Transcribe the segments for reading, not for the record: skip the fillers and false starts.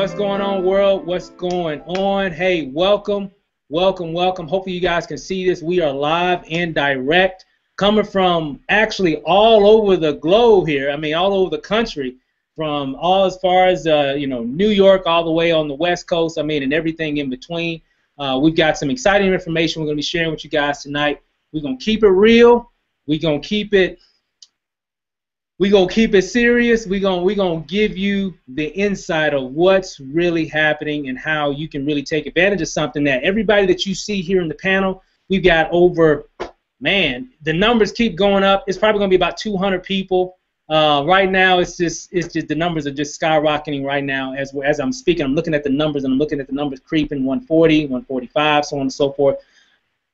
What's going on, world? What's going on? Hey, welcome, welcome, welcome. Hopefully you guys can see this. We are live and direct, coming from actually all over the globe here. I mean, all over the country, from all as far as New York, all the way on the West Coast. I mean, and everything in between. We've got some exciting information we're going to be sharing with you guys tonight. We're going to keep it real. We're going to keep it. We're going to keep it serious. We're going to give you the insight of what's really happening and how you can really take advantage of something that everybody that you see here in the panel, we've got over, man, the numbers keep going up. It's probably going to be about 200 people. Right now, it's just the numbers are just skyrocketing right now as I'm speaking. I'm looking at the numbers, and I'm looking at the numbers creeping, 140, 145, so on and so forth.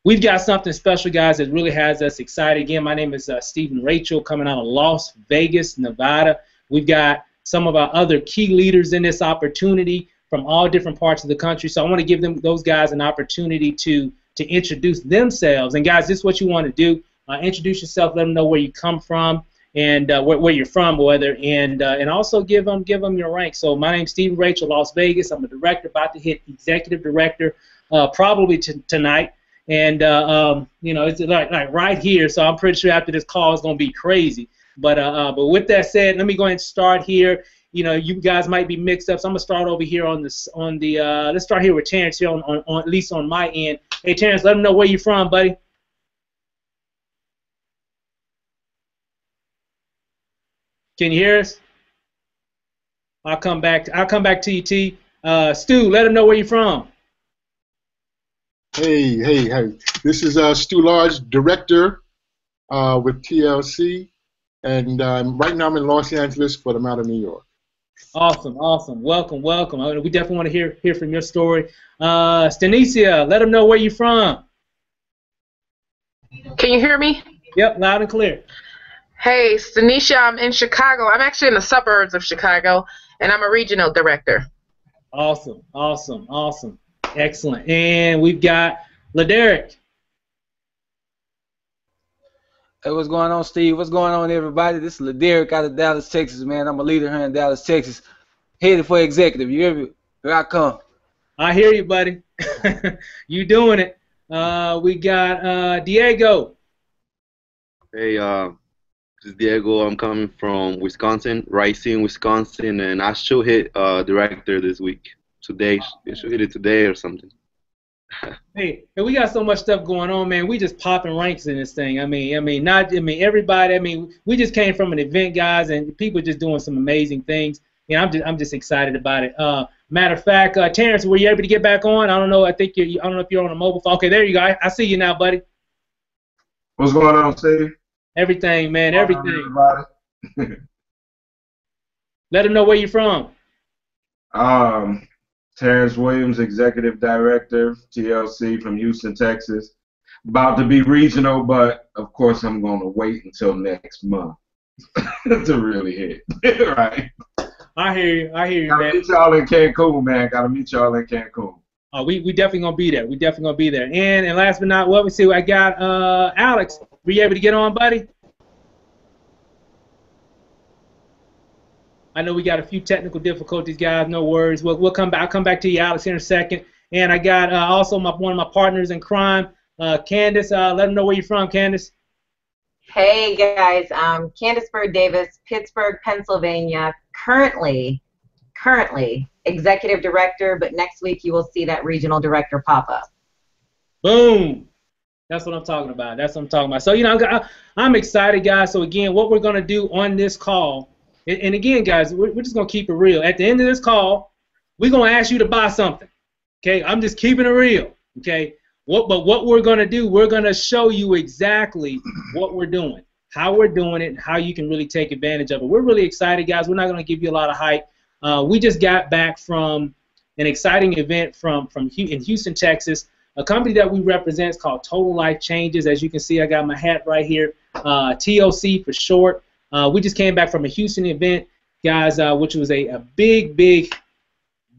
We've got something special, guys, that really has us excited. Again, my name is Stephen Rachel, coming out of Las Vegas, Nevada. We've got some of our other key leaders in this opportunity from all different parts of the country. So I want to give those guys an opportunity to introduce themselves. And guys, this is what you want to do: introduce yourself, let them know where you come from and where you're from, whether and also give them your rank. So my name's Stephen Rachel, Las Vegas. I'm a director, about to hit executive director probably tonight. And it's like right here, so I'm pretty sure after this call it's gonna be crazy. But with that said, let me go ahead and start here. You guys might be mixed up, so I'm gonna start over here let's start here with Terrence here on at least on my end. Hey Terrence, let them know where you're from, buddy. Can you hear us? I'll come back to you, T. Stu, let them know where you're from. Hey. This is Stu Large, director with TLC, and right now I'm in Los Angeles, but I'm out of New York. Awesome. Welcome. We definitely want to hear from your story. Stanicia, let them know where you're from. Can you hear me? Yep, loud and clear. Hey, Stanicia, I'm in Chicago. I'm actually in the suburbs of Chicago, and I'm a regional director. Awesome. Excellent. And we've got LaDerrick. Hey, what's going on, Steve? What's going on, everybody? This is LaDerrick out of Dallas, Texas, man. I'm a leader here in Dallas, Texas. Headed for executive. You hear me? Here I come. I hear you, buddy. You doing it. We got Diego. Hey, this is Diego. I'm coming from Wisconsin, Racine, Wisconsin, and I should hit director this week. Today, it should hit it today or something. Hey, we got so much stuff going on, man. We just popping ranks in this thing. Everybody. We just came from an event, guys, and people just doing some amazing things. I'm just excited about it. Matter of fact, Terrence, were you able to get back on? I don't know. I don't know if you're on a mobile phone. Okay, there you go. I see you now, buddy. What's going on, Steve? Everything, man. Everything. Let them know where you're from. Terrence Williams, Executive Director, TLC from Houston, Texas. About to be regional, but of course I'm going to wait until next month to really hit. Right? I hear you, man. Gotta meet y'all in Cancun, man. Gotta meet y'all in Cancun. Oh, we definitely gonna be there. And last but not, let me see. I got Alex. Were you able to get on, buddy? I know we got a few technical difficulties, guys. No worries. We'll come back. I'll come back to you, Alex, in a second. And I got also one of my partners in crime, Candice. Let them know where you're from, Candice. Hey guys, Candice Davis, Pittsburgh, Pennsylvania. Currently executive director, but next week you will see that regional director pop up. Boom. That's what I'm talking about. So I'm excited, guys. So again, what we're gonna do on this call. And again, guys, we're just going to keep it real. At the end of this call, we're going to ask you to buy something. Okay? I'm just keeping it real. Okay? But what we're going to do, we're going to show you exactly what we're doing, how we're doing it, and how you can really take advantage of it. We're really excited, guys. We're not going to give you a lot of hype. We just got back from an exciting event in Houston, Texas. A company that we represent is called Total Life Changes. As you can see, I got my hat right here, TLC for short. We just came back from a Houston event, guys, which was a big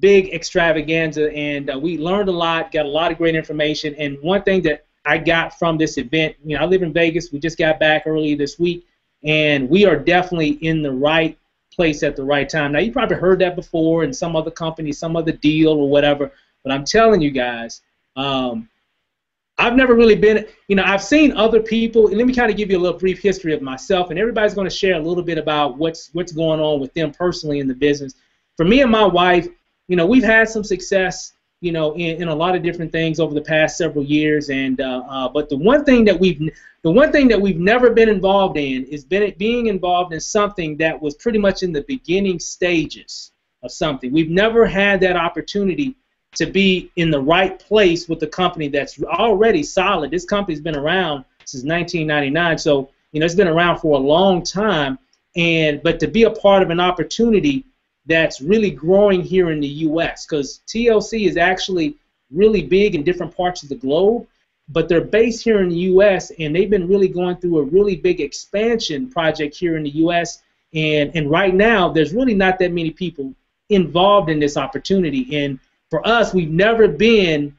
extravaganza, and we learned a lot, got a lot of great information. And one thing that I got from this event, I live in Vegas. We just got back early this week, and we are definitely in the right place at the right time. Now, you probably heard that before in some other company, some other deal or whatever, but I'm telling you guys, I've never really been, I've seen other people, and let me kind of give you a little brief history of myself, and everybody's going to share a little bit about what's going on with them personally in the business. For me and my wife, we've had some success, in a lot of different things over the past several years, and but the one thing that we've never been involved in is being involved in something that was pretty much in the beginning stages of something. We've never had that opportunity to be in the right place with a company that's already solid. This company's been around since 1999, so it's been around for a long time. But to be a part of an opportunity that's really growing here in the U.S., because TLC is actually really big in different parts of the globe, but they're based here in the U.S. and they've been really going through a really big expansion project here in the U.S. And right now, there's really not that many people involved in this opportunity. And for us, we've never been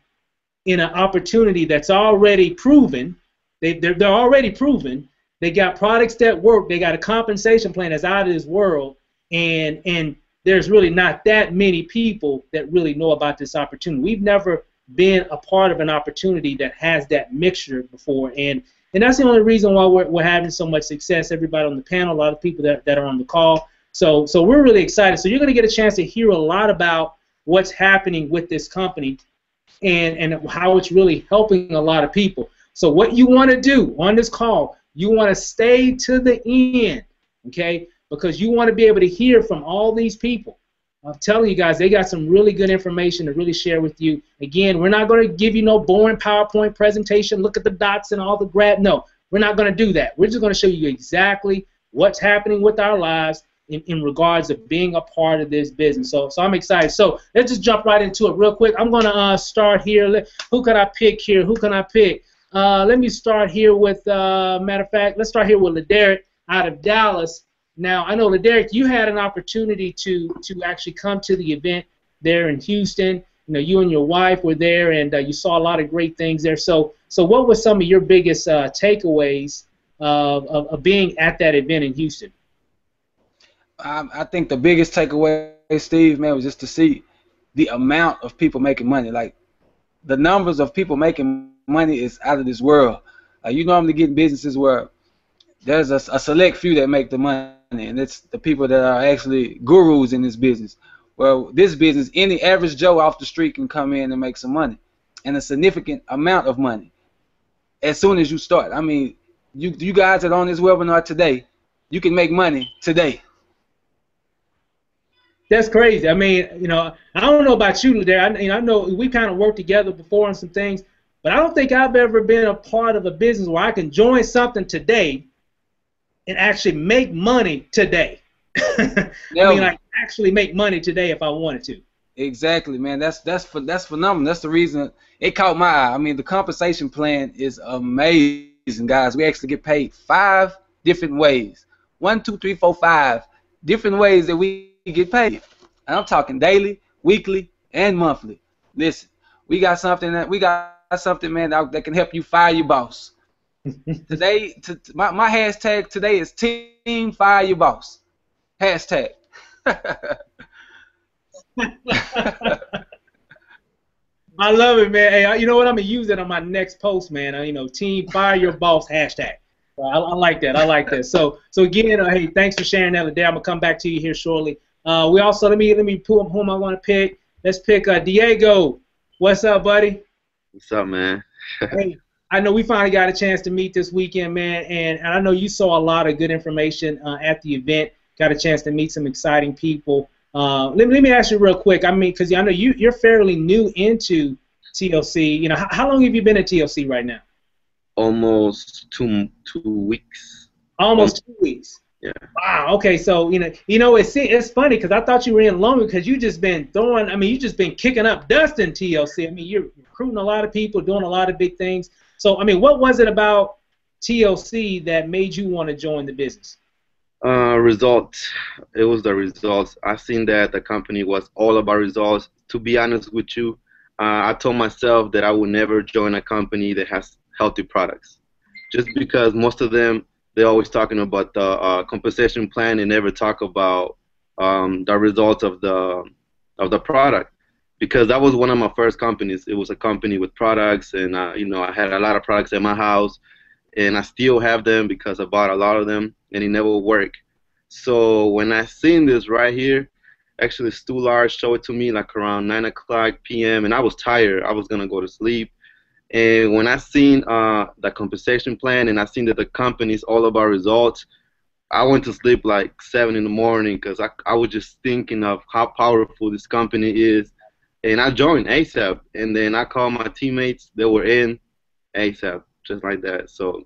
in an opportunity that's already proven. They're already proven. They got products that work. They got a compensation plan that's out of this world. And there's really not that many people that really know about this opportunity. We've never been a part of an opportunity that has that mixture before. And that's the only reason why we're having so much success. Everybody on the panel, a lot of people that are on the call. So we're really excited. So you're going to get a chance to hear a lot about what's happening with this company and how it's really helping a lot of people. So what you want to do on this call, you want to stay to the end, okay? Because you want to be able to hear from all these people. I'm telling you guys, they got some really good information to really share with you. Again, we're not going to give you no boring PowerPoint presentation, look at the dots and all the graph. No, we're not going to do that. We're just going to show you exactly what's happening with our lives in regards of being a part of this business. So I'm excited. So let's just jump right into it real quick. I'm going to start here. Who can I pick here? Who can I pick? Let me start here with, matter of fact, let's start here with LaDerrick out of Dallas. Now, I know, LaDerrick, you had an opportunity to actually come to the event there in Houston. You and your wife were there, and you saw a lot of great things there. So what were some of your biggest takeaways of being at that event in Houston? I think the biggest takeaway, Steve, man, was just to see the amount of people making money. Like, the numbers of people making money is out of this world. Like, you normally get in businesses where there's a select few that make the money, and it's the people that are actually gurus in this business. Well, this business, any average Joe off the street can come in and make some money, and a significant amount of money as soon as you start. I mean, you guys that are on this webinar today, you can make money today. That's crazy. I mean, I don't know about you, LaDerrick. I know we kind of worked together before on some things, but I don't think I've ever been a part of a business where I can join something today and actually make money today. I mean, like, actually make money today if I wanted to. Exactly, man. That's phenomenal. That's the reason it caught my eye. I mean, the compensation plan is amazing, guys. We actually get paid 5 different ways. 1, 2, 3, 4, 5 different ways that we get paid. And I'm talking daily, weekly, and monthly. Listen, we got something, man, that can help you fire your boss. Today, my hashtag today is Team Fire Your Boss. Hashtag. I love it, man. Hey, you know what? I'm gonna use that on my next post, man. Team Fire Your Boss hashtag. I like that. I like that. So again, hey, thanks for sharing that today. I'm gonna come back to you here shortly. We also let me pull whom I want to pick. Let's pick Diego. What's up, buddy? What's up, man? Hey, I know we finally got a chance to meet this weekend, man, and I know you saw a lot of good information at the event. Got a chance to meet some exciting people. Let me ask you real quick. I mean, because I know you're fairly new into TLC. How long have you been at TLC right now? Almost two weeks. Almost 2 weeks. Yeah. Wow. Okay. So it's funny because I thought you were in longer because you just been throwing. I mean, you just been kicking up dust in TLC. I mean, you're recruiting a lot of people, doing a lot of big things. So I mean, what was it about TLC that made you want to join the business? Results. It was the results. I seen that the company was all about results. To be honest with you, I told myself that I would never join a company that has healthy products, just because most of them, they're always talking about the compensation plan and never talk about the results of the product, because that was one of my first companies. It was a company with products, and you know, I had a lot of products at my house, and I still have them because I bought a lot of them, and it never worked. So when I seen this right here, actually Stu Large showed it to me like around 9 o'clock p.m. and I was tired. I was gonna go to sleep. And when I seen the compensation plan, and I seen that the company's all about results, I went to sleep like 7 in the morning because I was just thinking of how powerful this company is. And I joined ASAP. And then I called my teammates. They were in ASAP, just like that. So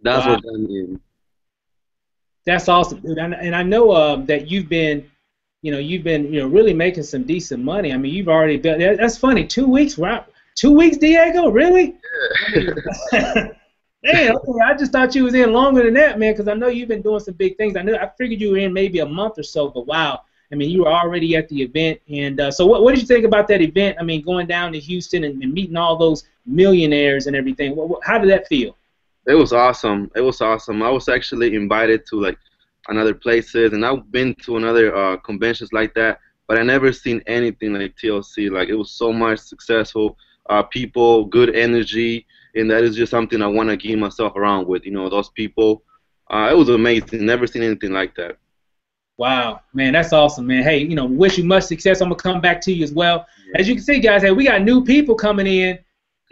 that's Wow. what got me in. That's awesome, dude. And I know that you've been really making some decent money. I mean, you've already been. That's funny. 2 weeks, right? 2 weeks, Diego? Really? Yeah. Damn. Okay, I just thought you was in longer than that, man. Because I know you've been doing some big things. I figured you were in maybe a month or so. But wow. I mean, you were already at the event. And so, what did you think about that event? I mean, going down to Houston and meeting all those millionaires and everything. How did that feel? It was awesome. It was awesome. I was actually invited to like another places, and I've been to another conventions like that, but I never seen anything like TLC. Like, it was so much successful people, good energy, and that is just something I want to keep myself around with. You know, those people. It was amazing. Never seen anything like that. Wow, man, that's awesome, man. Hey, wish you much success. I'm gonna come back to you as well. Yeah. As you can see, guys, hey, we got new people coming in,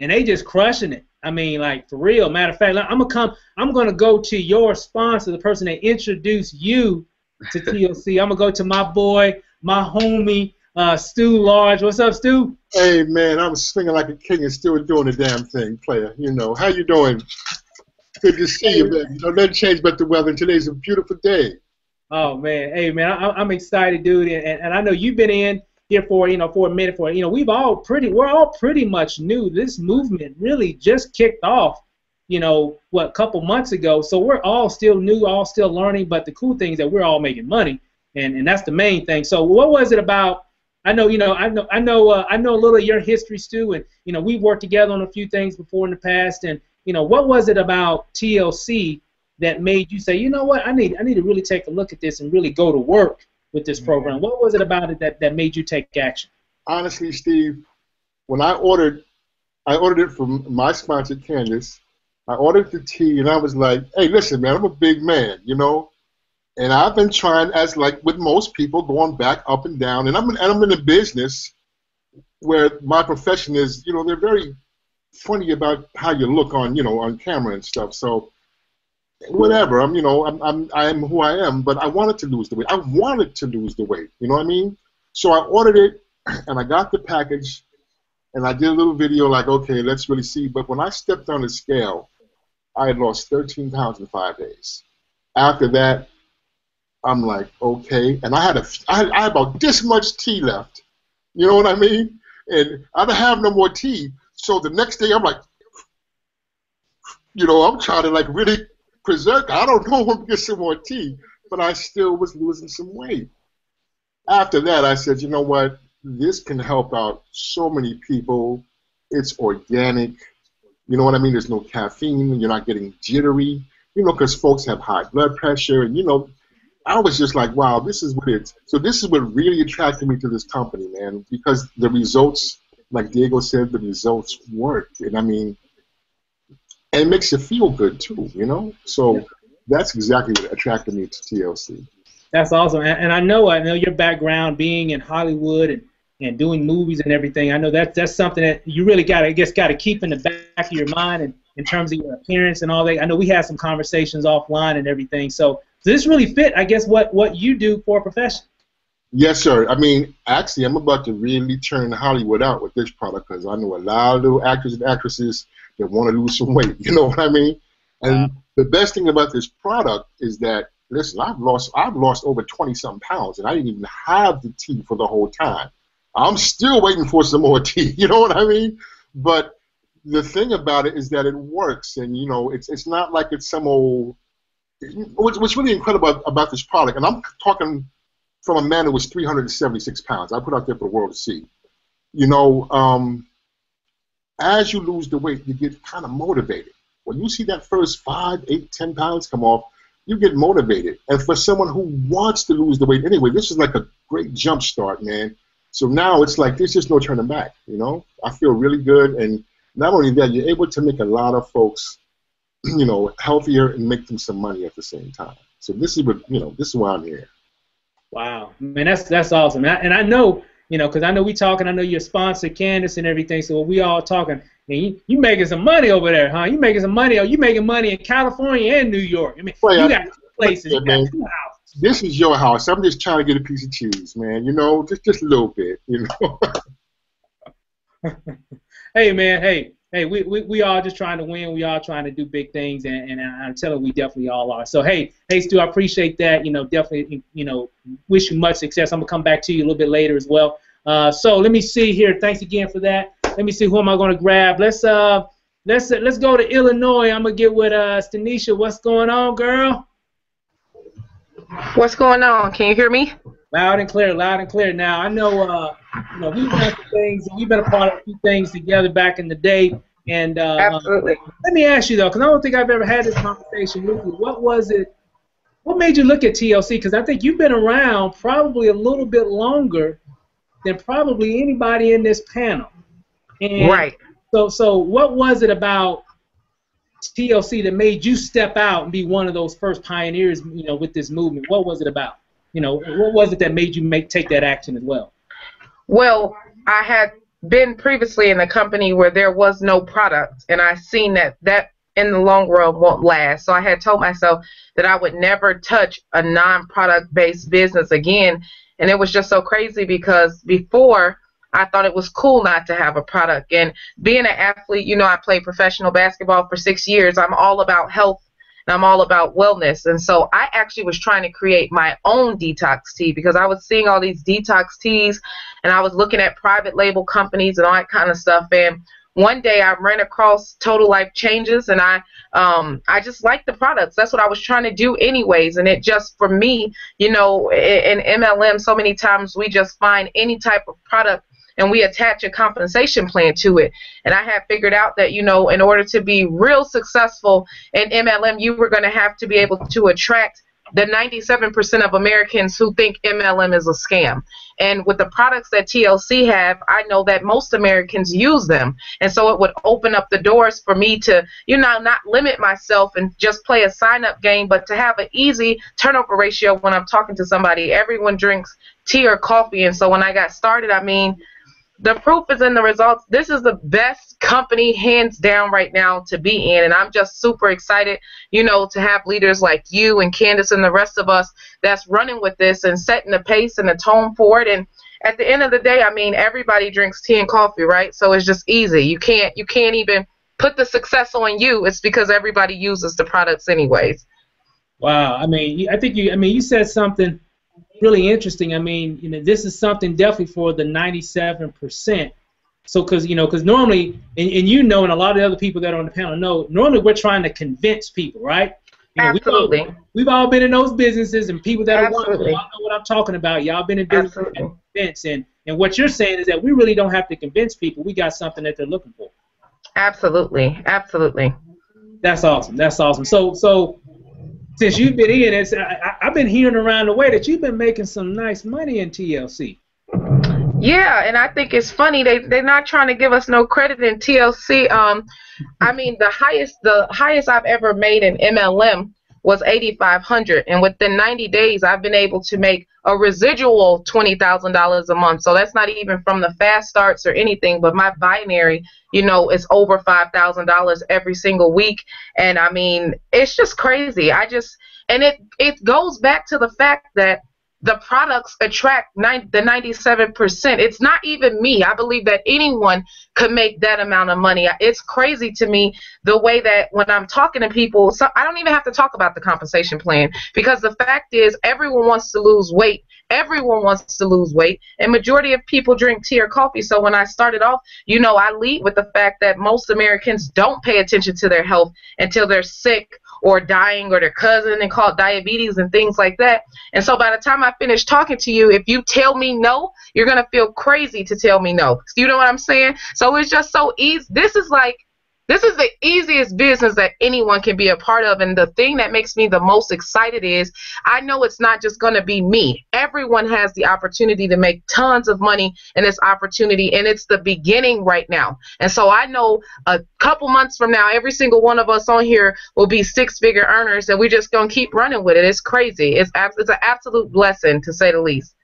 and they just crushing it. I mean, like, for real. Matter of fact, I'm gonna go to your sponsor, the person that introduced you to TLC. I'm gonna go to my boy, my homie, Stu Large. What's up, Stu? Hey, man, I'm swinging like a king and still doing the damn thing, player. How you doing? Good to see you, man. Nothing changed but the weather, and today's a beautiful day. Oh man, hey man, I'm excited, dude, and I know you've been in here for a minute. We're all pretty much new. This movement really just kicked off, a couple months ago. So we're all still new, all still learning. But the cool thing is that we're all making money, and that's the main thing. So what was it about? I know a little of your history, Stu, and we've worked together on a few things before in the past. And what was it about TLC that made you say, you know what, I need to really take a look at this and really go to work with this program? What was it about it that made you take action? Honestly, Steve, when I ordered it from my sponsor, Candice. I ordered the tea, and I was like, hey, listen, man, I'm a big man, and I've been trying, as like with most people, going back up and down, and I'm in a business where my profession is, they're very funny about how you look on camera and stuff. So whatever, I am who I am, but I wanted to lose the weight. I wanted to lose the weight, you know what I mean? So I ordered it, and I got the package, and I did a little video like, okay, let's really see. But when I stepped on the scale, I had lost 13 pounds in 5 days. After that, I'm like, okay, and I had about this much tea left, you know what I mean? And I didn't have no more tea. So the next day, I'm like, I'm trying to like really preserve. I don't know when to get some more tea, but I still was losing some weight. After that, I said, you know what? This can help out so many people. It's organic. You know what I mean? There's no caffeine. You're not getting jittery, because folks have high blood pressure. And, I was just like, wow, this is what it's. So this is what really attracted me to this company, man, because the results, like Diego said, the results worked. And and it makes you feel good too, So that's exactly what attracted me to TLC. That's awesome. And I know your background being in Hollywood and doing movies and everything. I know that's something that you really got to keep in the back of your mind, and in terms of your appearance and all that. I know we had some conversations offline and everything. So this really fit, I guess, what you do for a profession. Yes, sir. Actually, I'm about to really turn Hollywood out with this product, because I know a lot of little actors and actresses that want to lose some weight. You know what I mean? And the best thing about this product is that, listen, I've lost over 20-something pounds, and I didn't even have the tea for the whole time. I'm still waiting for some more tea. You know what I mean? But the thing about it is that it works, and it's not like it's some old. What's really incredible about this product, and I'm talking from a man who was 376 pounds. I put out there for the world to see. As you lose the weight, you get kind of motivated. When you see that first 5, 8, 10 pounds come off, you get motivated. And for someone who wants to lose the weight anyway, this is like a great jump start, man. So now it's like there's just no turning back, you know. I feel really good, and not only that, you're able to make a lot of folks, you know, healthier and make them some money at the same time. So this is what, you know, this is why I'm here. Wow, man, that's awesome. And I know, you know, because I know we talking. I know you're sponsored, Candice, and everything. So we all talking. And you making some money over there, huh? You making some money? Or you making money in California and New York? I mean, well, you got two places. You got two houses. This is your house. I'm just trying to get a piece of cheese, man. You know, just a little bit, you know. Hey, man. Hey, we all just trying to win. We all trying to do big things, and I'm telling you, we definitely all are. So, hey, Stu, I appreciate that. You know, definitely, you know, wish you much success. I'm gonna come back to you a little bit later as well. So let me see here. Thanks again for that. Let me see who am I gonna grab. Let's go to Illinois. I'm gonna get with Stanisha. What's going on, girl? What's going on? Can you hear me? Loud and clear, loud and clear. Now I know, you know, we've done some things, and we've been a part of a few things together back in the day. And Absolutely. Let me ask you though, because I don't think I've ever had this conversation with you. What was it? What made you look at TLC? Because I think you've been around probably a little bit longer than probably anybody in this panel. And right. So what was it about TLC that made you step out and be one of those first pioneers, you know, with this movement? What was it about? You know, what was it that made you take that action as well? Well, I had been previously in a company where there was no product, and I seen that in the long run won't last. So I had told myself that I would never touch a non-product based business again. And it was just so crazy because before I thought it was cool not to have a product. And being an athlete, you know, I played professional basketball for 6 years. I'm all about health and I'm all about wellness. And so I actually was trying to create my own detox tea because I was seeing all these detox teas and I was looking at private label companies and all that kind of stuff. And one day I ran across Total Life Changes and I just liked the products. That's what I was trying to do anyways. And it just, for me, you know, in MLM, so many times we just find any type of product and we attach a compensation plan to it. And I had figured out that, you know, in order to be real successful in MLM, you were going to have to be able to attract the 97% of Americans who think MLM is a scam. And with the products that TLC have, I know that most Americans use them. And so it would open up the doors for me to, you know, not limit myself and just play a sign-up game, but to have an easy turnover ratio when I'm talking to somebody. Everyone drinks tea or coffee. And so when I got started, I mean, the proof is in the results. This is the best company, hands down, right now to be in. And I'm just super excited, you know, to have leaders like you and Candice and the rest of us that's running with this and setting the pace and the tone for it. And at the end of the day, I mean, everybody drinks tea and coffee, right? So it's just easy. You can't even put the success on you. It's because everybody uses the products anyways. Wow. I mean, you said something really interesting. I mean, you know, this is something definitely for the 97%. So, because normally, and you know, and a lot of the other people that are on the panel know, normally we're trying to convince people, right? You know, Absolutely. We've all been in those businesses, and people that Absolutely. are y'all know what I'm talking about. Y'all been in business to convince, and what you're saying is that we really don't have to convince people. We got something that they're looking for. Absolutely. Absolutely. That's awesome. That's awesome. So. Since you've been in, I've been hearing around the way that you've been making some nice money in TLC. Yeah, and I think it's funny they're not trying to give us no credit in TLC. I mean, the highest I've ever made in MLM was $8,500, and within 90 days I've been able to make a residual $20,000 a month. So that's not even from the fast starts or anything, but my binary, you know, is over $5,000 every single week. And I mean, it's just crazy. And it goes back to the fact that the products attract the 97%. It's not even me. I believe that anyone could make that amount of money. It's crazy to me the way that when I'm talking to people, so I don't even have to talk about the compensation plan, because the fact is everyone wants to lose weight. Everyone wants to lose weight, and majority of people drink tea or coffee. So when I started off, you know, I lead with the fact that most Americans don't pay attention to their health until they're sick or dying or their cousin and call it diabetes and things like that. And so by the time I finish talking to you, if you tell me no, you're going to feel crazy to tell me no. You know what I'm saying? So it's just so easy. This is like This is the easiest business that anyone can be a part of. And the thing that makes me the most excited is I know it's not just going to be me. Everyone has the opportunity to make tons of money in this opportunity. And it's the beginning right now. And so I know a couple months from now, every single one of us on here will be six-figure earners. And we're just going to keep running with it. It's crazy. It's an absolute blessing, to say the least.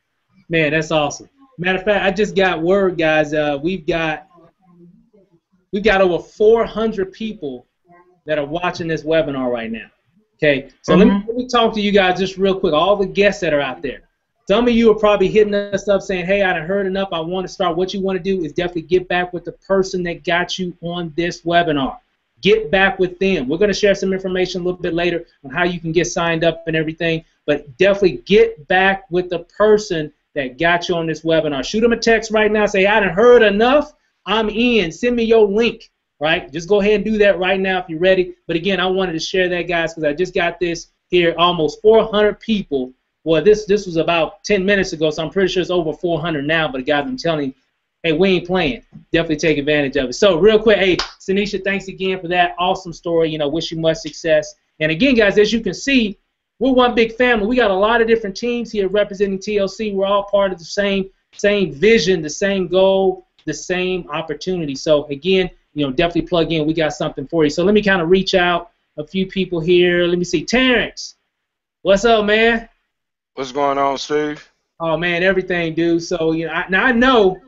Man, that's awesome. Matter of fact, I just got word, guys. We've got over 400 people that are watching this webinar right now. Okay, so let me talk to you guys just real quick. All the guests that are out there. Some of you are probably hitting us up saying, "Hey, I done heard enough. I want to start." What you want to do is definitely get back with the person that got you on this webinar. Get back with them. We're going to share some information a little bit later on how you can get signed up and everything. But definitely get back with the person that got you on this webinar. Shoot them a text right now. Say, "I done heard enough. I'm in. Send me your link." Right? Just go ahead and do that right now if you're ready. But again, I wanted to share that, guys, because I just got this here. Almost 400 people. Well, this was about 10 minutes ago, so I'm pretty sure it's over 400 now. But guys, I'm telling you, hey, we ain't playing. Definitely take advantage of it. So real quick, hey, Sanisha, thanks again for that awesome story. You know, wish you much success. And again, guys, as you can see, we're one big family. We got a lot of different teams here representing TLC. We're all part of the same vision, the same goal, the same opportunity. So again, you know, definitely plug in. We got something for you. So let me kind of reach out a few people here. Let me see. Terrence, what's up, man? What's going on, Steve? Oh man, everything, dude. So you know, I know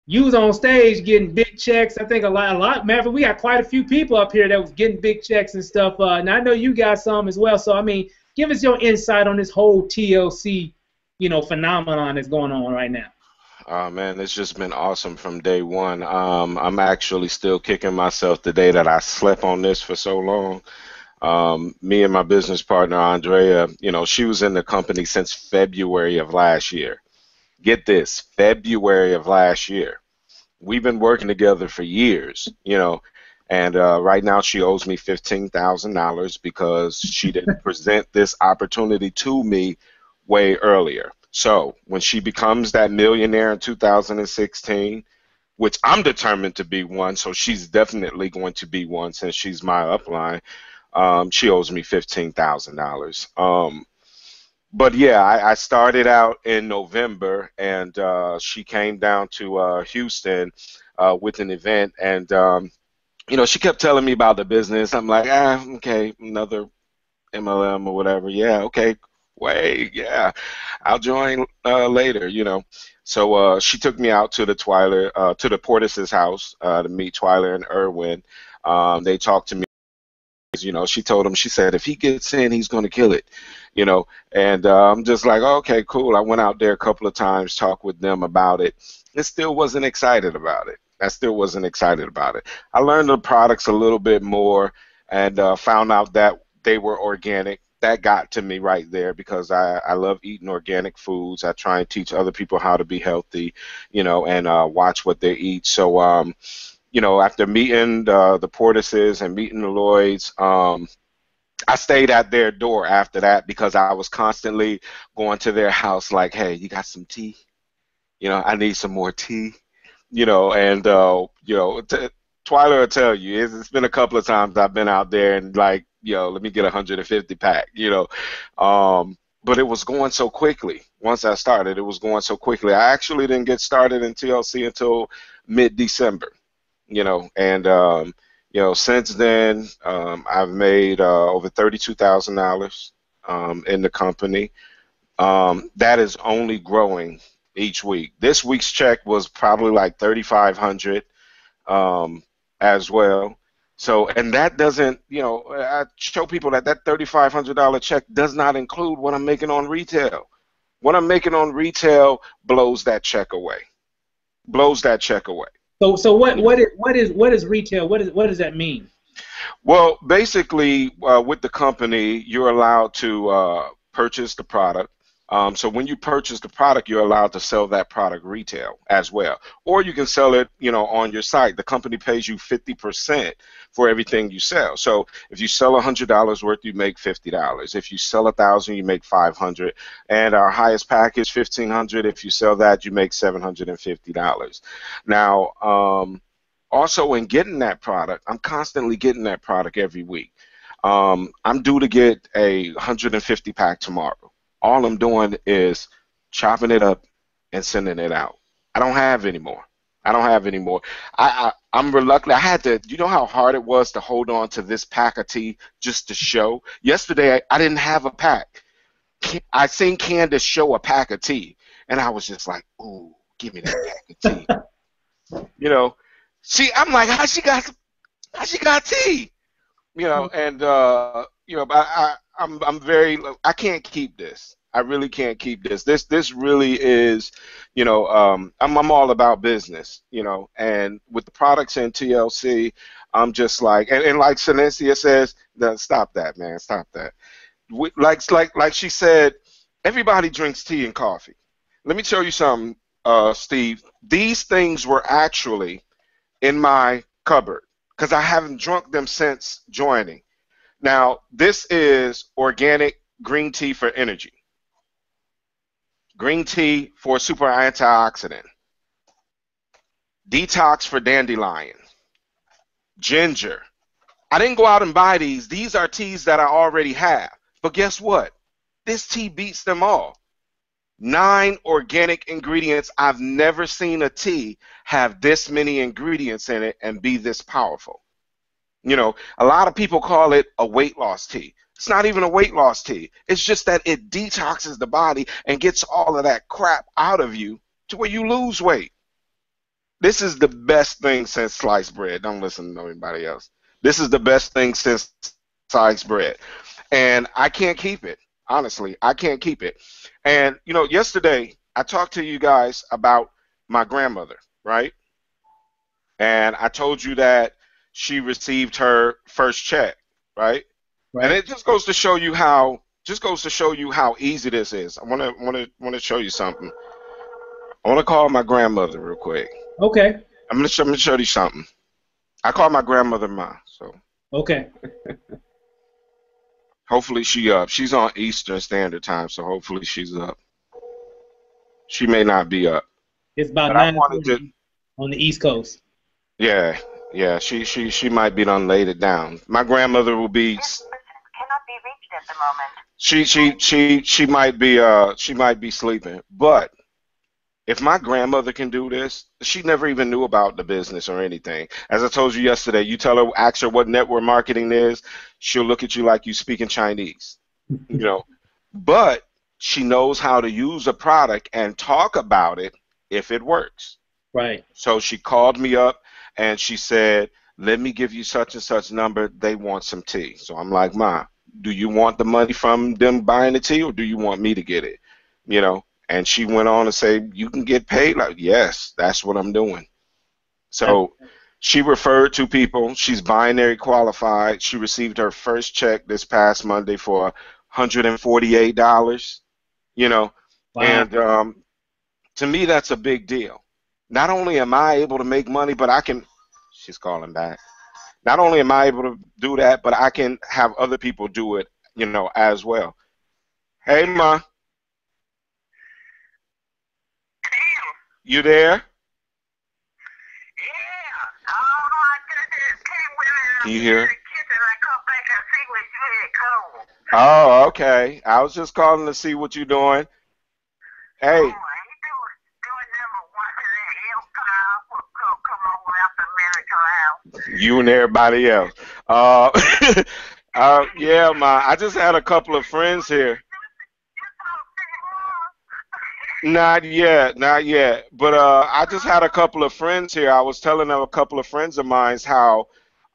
you was on stage getting big checks. I think a lot. Matter of fact, we got quite a few people up here that was getting big checks and stuff. And I know you got some as well. So I mean, give us your insight on this whole TLC, you know, phenomenon that's going on right now. Man, it's just been awesome from day one. I'm actually still kicking myself the day that I slept on this for so long. Me and my business partner, Andrea, you know, she was in the company since February of last year. Get this, February of last year. We've been working together for years, you know, and right now she owes me $15,000 because she didn't present this opportunity to me way earlier. So when she becomes that millionaire in 2016, which I'm determined to be one, so she's definitely going to be one since she's my upline, she owes me $15,000. But yeah, I started out in November, and she came down to Houston with an event, and you know, she kept telling me about the business. I'm like, okay, another MLM or whatever. Yeah, okay. Wait, yeah, I'll join later, you know. So she took me out to the Portis's house to meet Twyler and Irwin. They talked to me, you know. She told him, she said, if he gets in, he's going to kill it, you know. And I'm just like, okay, cool. I went out there a couple of times, talked with them about it. I still wasn't excited about it. I learned the products a little bit more and found out that they were organic. That got to me right there because I love eating organic foods. I try and teach other people how to be healthy, you know, and watch what they eat. So, you know, after meeting the Portises and meeting the Lloyds, I stayed at their door after that because I was constantly going to their house like, hey, you got some tea? You know, I need some more tea, you know, and, you know, Twyler will tell you, it's been a couple of times I've been out there and like, yo, let me get 150 pack, you know. But it was going so quickly. Once I started, it was going so quickly. I actually didn't get started in TLC until mid-December, you know. And, you know, since then, I've made over $32,000 in the company. That is only growing each week. This week's check was probably like $3,500 as well. So, and that doesn't, you know, I show people that that $3,500 check does not include what I'm making on retail. What I'm making on retail blows that check away. So what is retail? What does that mean? Well, basically, with the company, you're allowed to purchase the product. So when you purchase the product, you're allowed to sell that product retail as well. Or you can sell it, you know, on your site. The company pays you 50% for everything you sell. So if you sell $100 worth, you make $50. If you sell 1,000, you make $500. And our highest package, $1,500. If you sell that, you make $750. Now, also in getting that product, I'm constantly getting that product every week. I'm due to get a 150 pack tomorrow. All I'm doing is chopping it up and sending it out. I don't have any more. I don't have any more. I'm reluctant. I had to, you know how hard it was to hold on to this pack of tea just to show? Yesterday, I didn't have a pack. I seen Candice show a pack of tea, and I was just like, ooh, give me that pack of tea. You know, see, I'm like, how she got tea? You know, and you know, I'm very, I can't keep this. I really can't keep this. This really is, you know, I'm all about business, you know, and with the products in TLC, I'm just like, and like Silencia says, stop that, man, stop that. Like she said, everybody drinks tea and coffee. Let me tell you something, Steve. These things were actually in my cupboard because I haven't drunk them since joining. Now, this is organic green tea for energy. Green tea for super antioxidant. Detox for dandelion. Ginger. I didn't go out and buy these. These are teas that I already have. But guess what? This tea beats them all. 9 organic ingredients. I've never seen a tea have this many ingredients in it and be this powerful. You know, a lot of people call it a weight loss tea. It's not even a weight loss tea. It's just that it detoxes the body and gets all of that crap out of you to where you lose weight. This is the best thing since sliced bread. Don't listen to anybody else. This is the best thing since sliced bread. And I can't keep it. Honestly, I can't keep it. And, you know, yesterday I talked to you guys about my grandmother, right? And I told you that she received her first check, right? Right. And it just goes to show you how easy this is. I want to show you something. I want to call my grandmother real quick. Okay. I'm gonna show you something. I call my grandmother Ma. So. Okay. Hopefully she up. She's on Eastern Standard Time, so hopefully she's up. She may not be up. It's about 9 on the East Coast. Yeah. Yeah. She might be done laid it down. My grandmother will be. Cannot be reached at the moment. She might be sleeping. But if my grandmother can do this, she never even knew about the business or anything. As I told you yesterday, you tell her, ask her what network marketing is, she'll look at you like you speaking Chinese. You know, but she knows how to use a product and talk about it if it works. Right. So she called me up and she said, let me give you such and such number. They want some tea. So I'm like, Ma, do you want the money from them buying the tea or do you want me to get it? You know, and she went on to say, you can get paid. Like, yes, that's what I'm doing. So she referred 2 people. She's binary qualified. She received her first check this past Monday for $148, you know. Wow. And to me, that's a big deal. Not only am I able to make money, but I can. She's calling back. Not only am I able to do that, but I can have other people do it, you know, as well. Hey, Ma. You there? Yeah. Oh my goodness. Came with Can you hear? I come back and see what you had called. Oh, okay. I was just calling to see what you're doing. Hey. Oh, You and everybody else. Yeah, Ma. I just had a couple of friends here. Not yet, not yet. But I just had a couple of friends here. I was telling them, a couple of friends of mine, how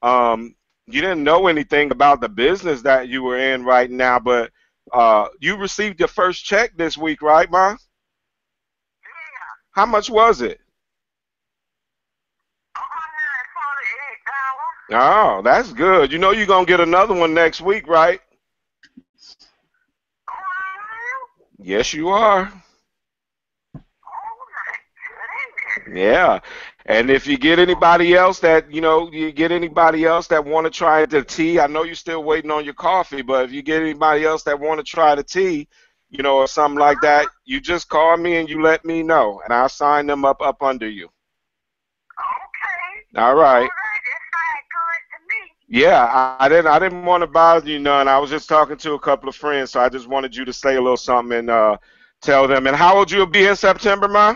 you didn't know anything about the business that you were in right now, but you received your first check this week, right, Ma? Yeah. How much was it? $148. Oh, that's good. You know you're going to get another one next week, right? Yes, you are. Yeah. And if you get anybody else that, you know, want to try the tea, I know you're still waiting on your coffee, but if you get anybody else that want to try the tea, you know, or something like that, you just call me and you let me know, and I'll sign them up under you. Okay. All right. Yeah, I didn't want to bother you none. I was just talking to a couple of friends, so I just wanted you to say a little something and tell them. And how old you'll be in September, Ma?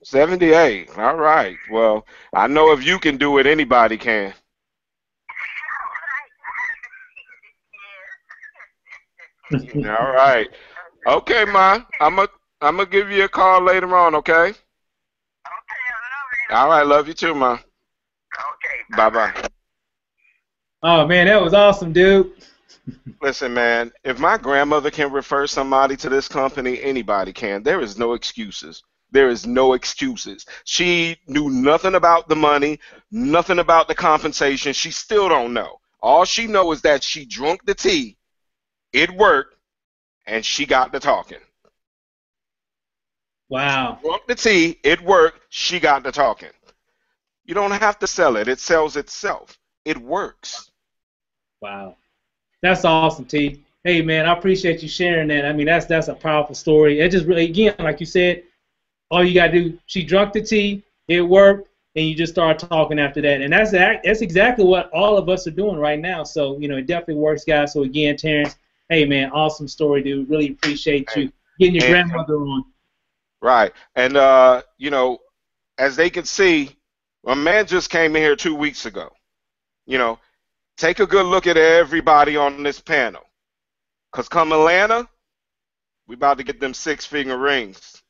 78. All right. Well, I know if you can do it, anybody can. All right. Okay, Ma. I'm gonna give you a call later on, okay? All right, love you too, Ma. Bye-bye. Oh man, that was awesome, dude. Listen, man, if my grandmother can refer somebody to this company, anybody can. There is no excuses. There is no excuses. She knew nothing about the money, nothing about the compensation. She still don't know. All she knows is that she drunk the tea, it worked, and she got to talking. Wow. She drunk the tea, it worked, she got to talking. You don't have to sell it. It sells itself. It works. Wow. That's awesome, T. Hey, man, I appreciate you sharing that. I mean, that's a powerful story. It just really, again, like you said, all you got to do, she drunk the tea, it worked, and you just start talking after that. And that's exactly what all of us are doing right now. So, you know, it definitely works, guys. So, again, Terrence, hey, man, awesome story, dude. Really appreciate you getting your grandmother on. Right. And, you know, as they can see, a man just came in here 2 weeks ago. You know, take a good look at everybody on this panel. Because come Atlanta, we about to get them 6-figure rings.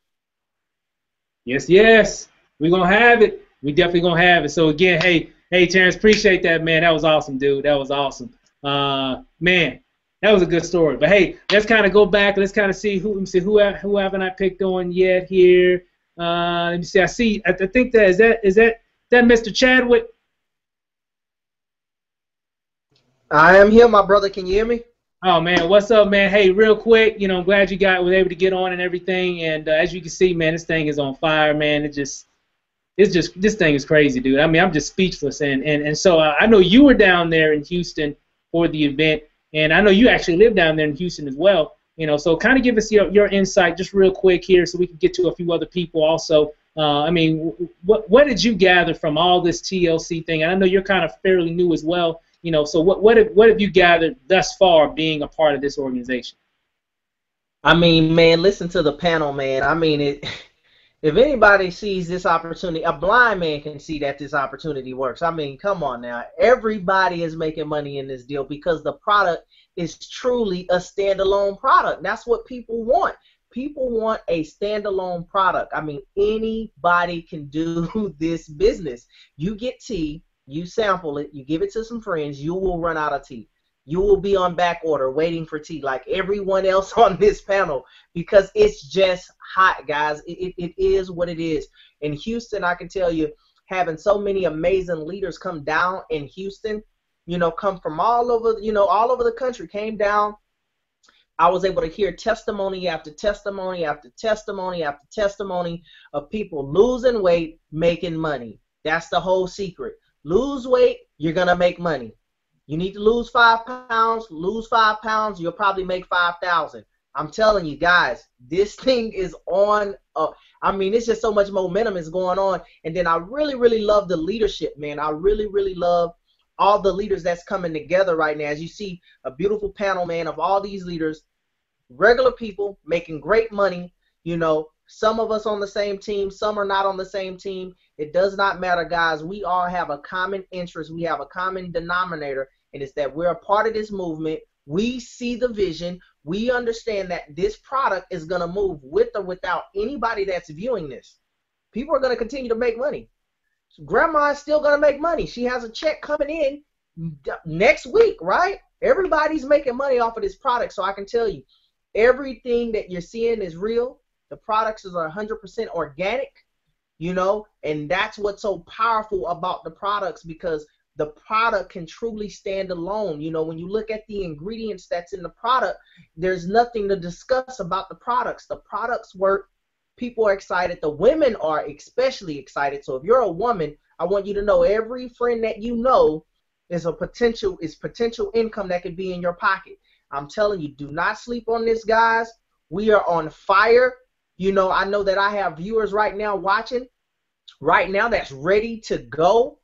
Yes, yes. We're going to have it. We definitely going to have it. So, again, hey, Terrence, appreciate that, man. That was awesome, dude. That was awesome. Man, that was a good story. But, hey, let's kind of go back. Let's kind of see who haven't I picked on yet here. Let me see. I think that is that Mr. Chadwick? I am here, my brother. Can you hear me? Oh man, what's up, man? Hey, real quick, you know, I'm glad you was able to get on and everything. And as you can see, man, this thing is on fire, man. This thing is crazy, dude. I mean, I'm just speechless. And so I know you were down there in Houston for the event, and I know you actually live down there in Houston as well. You know, so kind of give us your insight just real quick here, so we can get to a few other people also. I mean, what did you gather from all this TLC thing? And I know you're kind of fairly new as well. You know, so what have you gathered thus far being a part of this organization? I mean, man, listen to the panel, man. I mean, if anybody sees this opportunity, a blind man can see that this opportunity works. I mean, come on now. Everybody is making money in this deal because the product is truly a standalone product. That's what people want. People want a standalone product. I mean, anybody can do this business. You get tea. You sample it, you give it to some friends, you will run out of tea. You will be on back order waiting for tea like everyone else on this panel because it's just hot, guys. It is what it is. In Houston, I can tell you, having so many amazing leaders come down in Houston, you know, come from all over, you know, all over the country, came down. I was able to hear testimony after testimony after testimony after testimony of people losing weight, making money. That's the whole secret. Lose weight, you're going to make money. You need to lose 5 pounds, you'll probably make 5,000. I'm telling you guys, this thing is on. I mean, it's just so much momentum is going on. And then I really, really love the leadership, man. I really, really love all the leaders that's coming together right now. As you see, a beautiful panel, man, of all these leaders, regular people making great money, you know. Some of us on the same team, some are not on the same team. It does not matter, guys. We all have a common interest. We have a common denominator, and it's that we're a part of this movement. We see the vision. We understand that this product is going to move with or without anybody that's viewing this. People are going to continue to make money. Grandma is still going to make money. She has a check coming in next week, right? Everybody's making money off of this product, so I can tell you, everything that you're seeing is real. The products are 100% organic, you know, and that's what's so powerful about the products because the product can truly stand alone. You know, when you look at the ingredients that's in the product, there's nothing to discuss about the products. The products work. People are excited. The women are especially excited. So if you're a woman, I want you to know every friend that you know is potential income that could be in your pocket. I'm telling you, do not sleep on this, guys. We are on fire. You know, I know that I have viewers right now watching right now that's ready to go.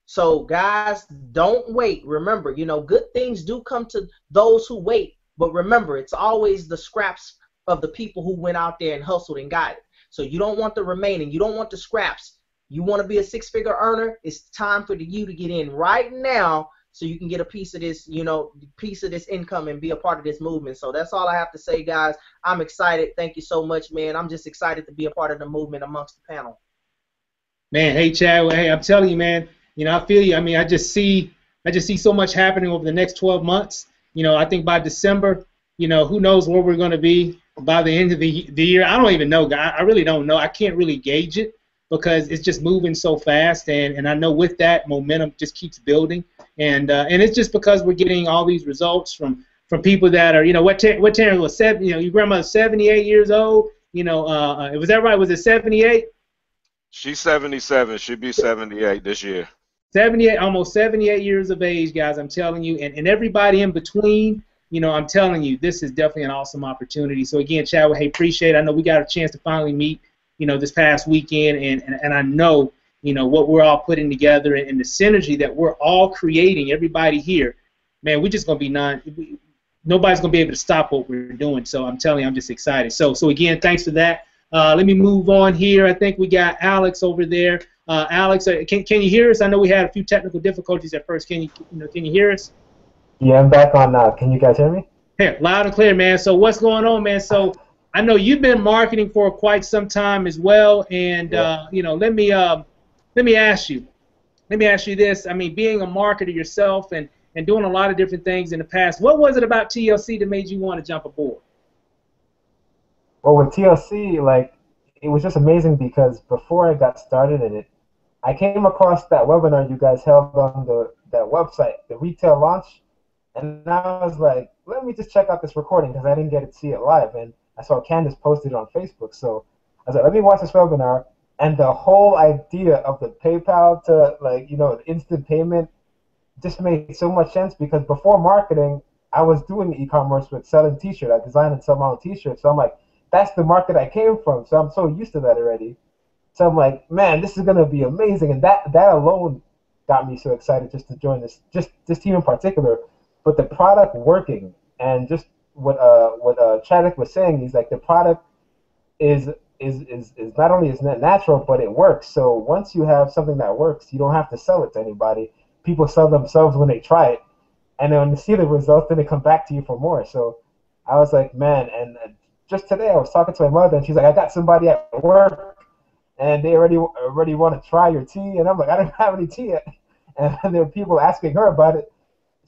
So guys, don't wait. Remember, you know, good things do come to those who wait. But remember, it's always the scraps of the people who went out there and hustled and got it. So you don't want the remaining. You don't want the scraps. You want to be a six-figure earner. It's time for you to get in right now so you can get a piece of this, you know, piece of this income and be a part of this movement. So that's all I have to say, guys. I'm excited. Thank you so much, man. I'm just excited to be a part of the movement amongst the panel. Man, hey Chad, hey, I'm telling you, man. You know, I feel you. I mean, I just see so much happening over the next 12 months. You know, I think by December, you know, who knows where we're going to be by the end of the year. I don't even know, guys. I really don't know. I can't really gauge it because it's just moving so fast, and I know with that momentum just keeps building, and it's just because we're getting all these results from people that are, you know, what Terrence was, you know, your grandmother's 78 years old. You know, was that right? Was it 78? She's 77. She'll be 78 this year. 78, almost 78 years of age, guys, I'm telling you, and everybody in between, you know, I'm telling you, this is definitely an awesome opportunity. So, again, Chad, hey, appreciate it. I know we got a chance to finally meet, you know, this past weekend, and I know, you know, what we're all putting together and the synergy that we're all creating, everybody here, man, we're just going to be nobody's going to be able to stop what we're doing. So, I'm telling you, I'm just excited. So again, thanks for that. Let me move on here. I think we got Alex over there. Alex, can you hear us? I know we had a few technical difficulties at first. Can you hear us? Yeah, I'm back on now. Can you guys hear me? Hey, loud and clear, man. So what's going on, man? So I know you've been marketing for quite some time as well, and you know, let me ask you this. I mean, being a marketer yourself and doing a lot of different things in the past, what was it about TLC that made you want to jump aboard? Well, with TLC, like, it was just amazing because before I got started in it, I came across that webinar you guys held on that website, the retail launch, and I was like, let me just check out this recording because I didn't get to see it live, and I saw Candice posted it on Facebook, so I was like, let me watch this webinar, and the whole idea of the PayPal to, like, you know, the instant payment just made so much sense because before marketing, I was doing e-commerce with selling T-shirts. I designed and sell my own T-shirts, so I'm like, that's the market I came from, so I'm so used to that already. So I'm like, man, this is gonna be amazing, and that alone got me so excited just to join this team in particular. But the product working and just what Chadwick was saying, he's like the product is not only is natural, but it works. So once you have something that works, you don't have to sell it to anybody. People sell themselves when they try it, and then when they see the results, then they come back to you for more. So I was like, man, and just today I was talking to my mother, and she's like, I got somebody at work, and they already want to try your tea, and I'm like, I don't have any tea yet, and there were people asking her about it.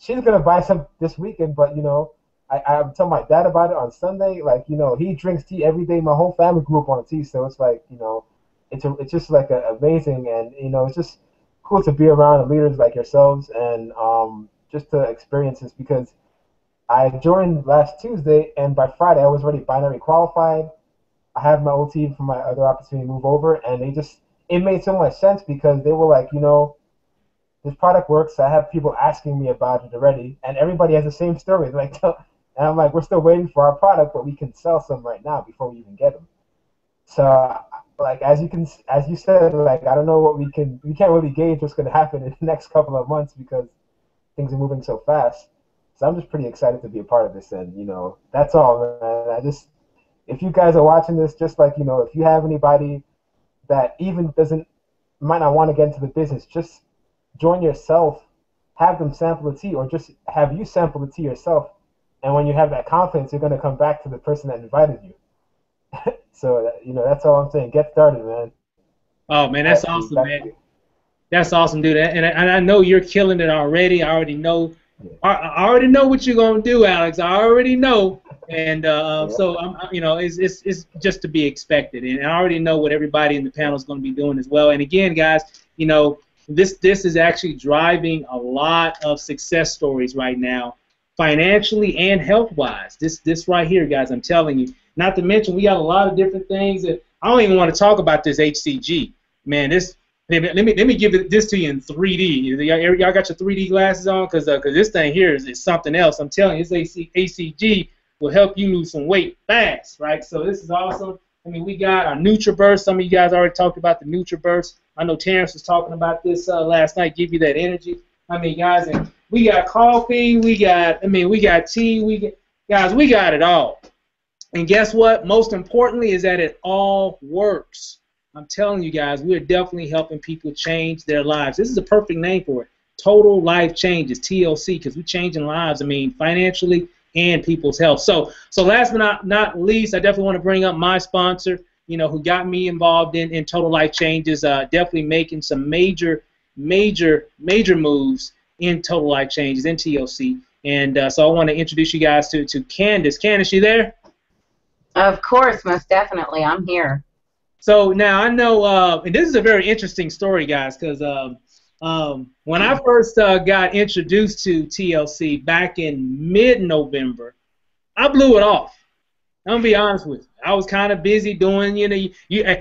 She's gonna buy some this weekend, but you know, I'm telling my dad about it on Sunday. Like, you know, he drinks tea every day. My whole family grew up on tea, so it's like, you know, it's just like amazing, and you know, it's just cool to be around leaders like yourselves and just to experience this because I joined last Tuesday, and by Friday I was already binary qualified. I have my old team for my other opportunity to move over, and it made so much sense because they were like, you know, this product works. I have people asking me about it already, and everybody has the same story. Like, and I'm like, we're still waiting for our product, but we can sell some right now before we even get them. So, like, as you said, like, I don't know what we can't really gauge what's going to happen in the next couple of months because things are moving so fast. So I'm just pretty excited to be a part of this, and you know, that's all, man. If you guys are watching this, just like, you know, if you have anybody that even might not want to get into the business, just join yourself, have them sample the tea, or just have you sample the tea yourself, and when you have that confidence, you're going to come back to the person that invited you. So, you know, that's all I'm saying. Get started, man. Oh, man, that's awesome, man. That's awesome, dude. And I know you're killing it already. I already know. I already know what you're gonna do, Alex. I already know, and so you know, it's just to be expected, and I already know what everybody in the panel is going to be doing as well. And again, guys, you know, this is actually driving a lot of success stories right now, financially and health-wise. This right here, guys, I'm telling you. Not to mention, we got a lot of different things that I don't even want to talk about. This HCG, man, this. Let me give this to you in 3D. Y'all got your 3D glasses on? Because this thing here is something else. I'm telling you, this ACG will help you lose some weight fast, right? So this is awesome. I mean, we got our NutriBurst. Some of you guys already talked about the NutriBurst. I know Terrence was talking about this last night. Give you that energy. I mean, guys, and we got coffee. We got tea. Guys, we got it all. And guess what? Most importantly is that it all works. I'm telling you guys, we're definitely helping people change their lives. This is a perfect name for it. Total Life Changes, TLC, because we're changing lives. I mean, financially and people's health. So last but not least, I definitely want to bring up my sponsor, who got me involved in Total Life Changes, definitely making some major moves in Total Life Changes in TLC. And so I want to introduce you guys to Candice. Candice, you there? Of course, most definitely. I'm here. So now I know, and this is a very interesting story, guys, because when I first got introduced to TLC back in mid-November, I blew it off. I'm gonna be honest with you. I was kind of busy doing,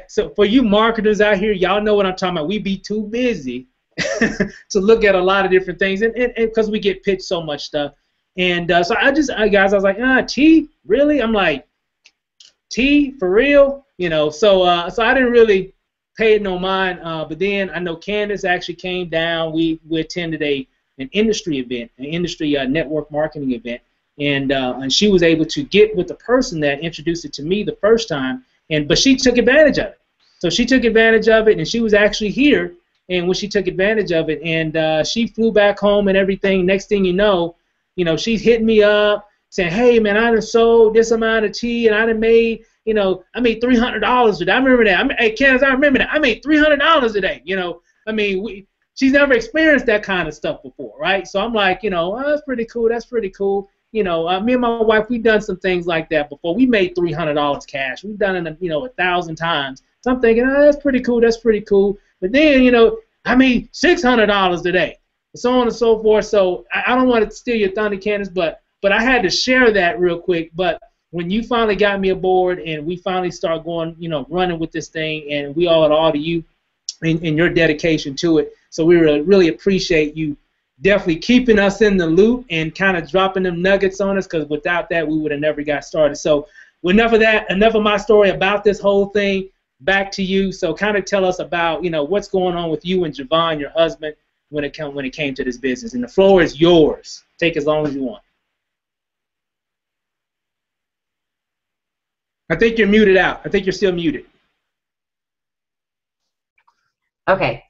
so for you marketers out here, y'all know what I'm talking about. We be too busy to look at a lot of different things, and because we get pitched so much stuff. And so I was like, tea, really? I'm like, tea for real? So I didn't really pay it no mind. But then I know Candice actually came down. We attended an industry event, an industry network marketing event, and she was able to get with the person that introduced it to me the first time, but she took advantage of it. So she took advantage of it, and she was actually here. And when she took advantage of it, and she flew back home and everything. Next thing you know, she's hitting me up saying, "Hey man, I done sold this amount of tea, and I done made, I made $300 today." I remember that. Hey Candice, I remember that. I made $300 a day. I mean, she's never experienced that kind of stuff before, right? So I'm like, that's pretty cool. That's pretty cool. Me and my wife, we've done some things like that before. We made $300 cash. We've done it, 1,000 times. So I'm thinking, that's pretty cool. That's pretty cool. But then, I made $600 a day, and so on and so forth. So I don't want to steal your thunder, Candice, but I had to share that real quick. But when you finally got me aboard and we finally start going, running with this thing, and we owe it all to you and your dedication to it. So we really appreciate you definitely keeping us in the loop and kind of dropping them nuggets on us, because without that, we would have never got started. So enough of that, enough of my story about this whole thing. Back to you. So kind of tell us about, what's going on with you and Javon, your husband, when it came to this business. And the floor is yours. Take as long as you want. I think you're muted out. I think you're still muted. Okay.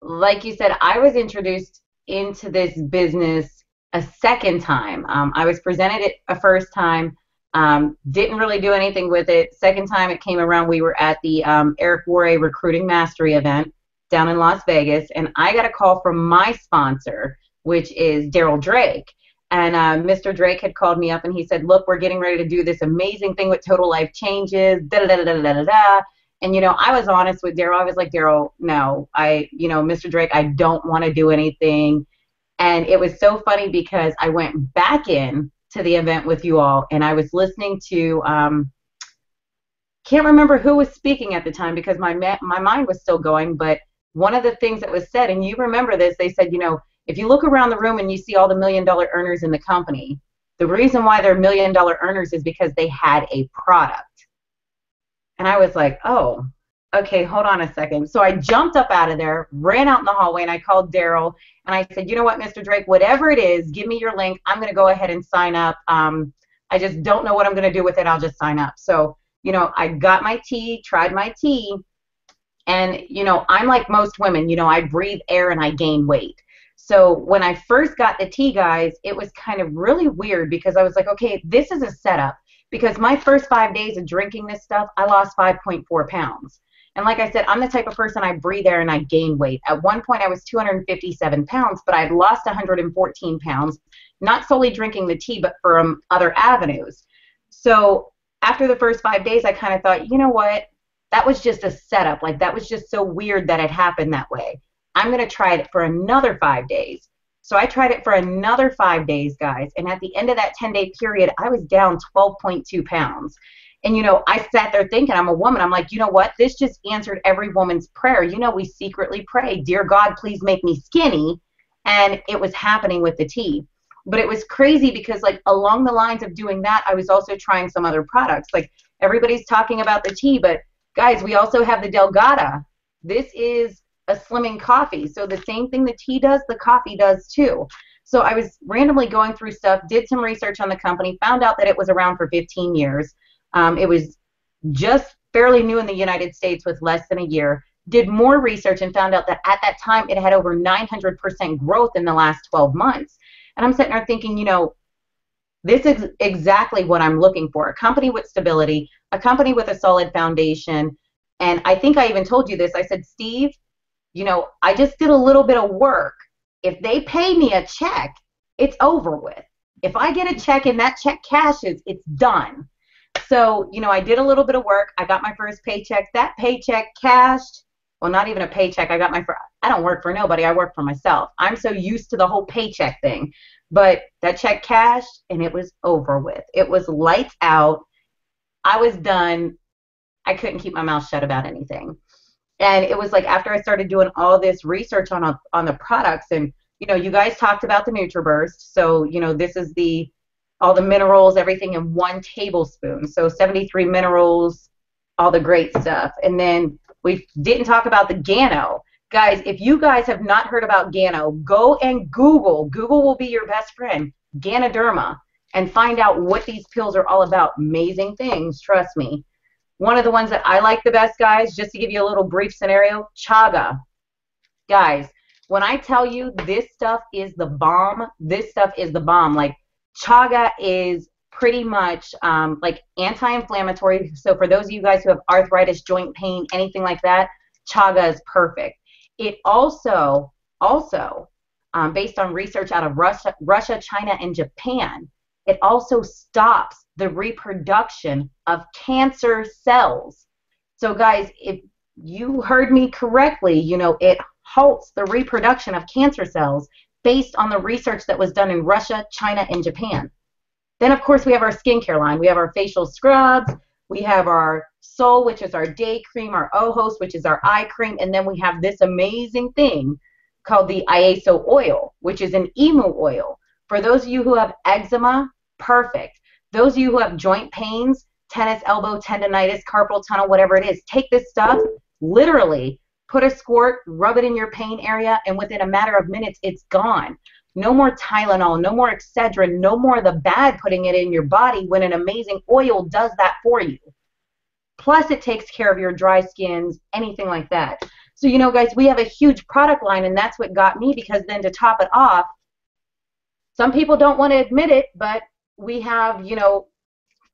Like you said, I was introduced into this business a second time. I was presented it a first time. Didn't really do anything with it. Second time it came around, we were at the Eric Worre Recruiting Mastery event down in Las Vegas, and I got a call from my sponsor, which is Daryl Drake. And Mr. Drake had called me up, and he said, "Look, we're getting ready to do this amazing thing with Total Life Changes, da-da-da-da-da-da-da." And, I was honest with Daryl. I was like, "Daryl, no, Mr. Drake, I don't want to do anything." And it was so funny because I went back in to the event with you all, and I was listening to, can't remember who was speaking at the time because my mind was still going, but one of the things that was said, and you remember this, they said, if you look around the room and you see all the $1 million earners in the company, the reason why they're $1 million earners is because they had a product. And I was like, oh, okay, hold on a second. So I jumped up out of there, ran out in the hallway, and I called Daryl, and I said, "You know what, Mr. Drake, whatever it is, give me your link. I'm going to go ahead and sign up. I just don't know what I'm going to do with it. I'll just sign up." So, I got my tea, tried my tea, and, I'm like most women. I breathe air and I gain weight. So when I first got the tea, guys, it was kind of really weird because I was like, okay, this is a setup. Because my first 5 days of drinking this stuff, I lost 5.4 pounds. And like I said, I'm the type of person, I breathe air and I gain weight. At one point, I was 257 pounds, but I'd lost 114 pounds, not solely drinking the tea, but from other avenues. So after the first 5 days, I kind of thought, you know what? That was just a setup. Like, that was just so weird that it happened that way. I'm going to try it for another 5 days. So I tried it for another 5 days, guys. And at the end of that 10-day period, I was down 12.2 pounds. And, I sat there thinking, I'm a woman. I'm like, you know what? This just answered every woman's prayer. We secretly pray, "Dear God, please make me skinny." And it was happening with the tea. But it was crazy because, like, along the lines of doing that, I was also trying some other products. Like, Everybody's talking about the tea, but guys, we also have the Delgada. This is a slimming coffee. So the same thing the tea does, the coffee does too. So I was randomly going through stuff, did some research on the company, found out that it was around for 15 years. It was just fairly new in the United States with less than a year. Did more research and found out that at that time it had over 900% growth in the last 12 months. And I'm sitting there thinking, you know, this is exactly what I'm looking for. A company with stability, a company with a solid foundation. And I think I even told you this. I said, Steve, you know, I just did a little bit of work. If they pay me a check, it's over with. If I get a check and that check cashes, it's done. So, you know, I did a little bit of work. I got my first paycheck. That paycheck cashed. Well, not even a paycheck. I don't work for nobody. I work for myself. I'm so used to the whole paycheck thing. But that check cashed, and it was over with. It was lights out. I was done. I couldn't keep my mouth shut about anything. And it was like after I started doing all this research on the products, and, you know, you guys talked about the NutriBurst. So, you know, this is all the minerals, everything in 1 tablespoon. So 73 minerals, all the great stuff. And then we didn't talk about the Gano. Guys, if you guys have not heard about Gano, go and Google. Google will be your best friend, Ganoderma, and find out what these pills are all about. Amazing things, trust me. One of the ones that I like the best, guys, just to give you a little brief scenario, chaga. Guys, when I tell you this stuff is the bomb, this stuff is the bomb. Like, chaga is pretty much like anti-inflammatory. So for those of you guys who have arthritis, joint pain, anything like that, chaga is perfect. It also based on research out of Russia, China, and Japan, it also stops the reproduction of cancer cells. So guys, if you heard me correctly, you know, it halts the reproduction of cancer cells based on the research that was done in Russia, China, and Japan. Then, of course, we have our skincare line. We have our facial scrubs. We have our Sol, which is our day cream, our Ojos, which is our eye cream, and then we have this amazing thing called the Iaso oil, which is an emu oil. For those of you who have eczema, perfect. Those of you who have joint pains, tennis elbow, tendonitis, carpal tunnel, whatever it is, take this stuff, literally put a squirt, rub it in your pain area, and within a matter of minutes, it's gone. No more Tylenol, no more Excedrin, no more of the bad putting it in your body when an amazing oil does that for you. Plus, it takes care of your dry skins, anything like that. So, you know, guys, we have a huge product line, and that's what got me, because then to top it off, some people don't want to admit it, but we have, you know,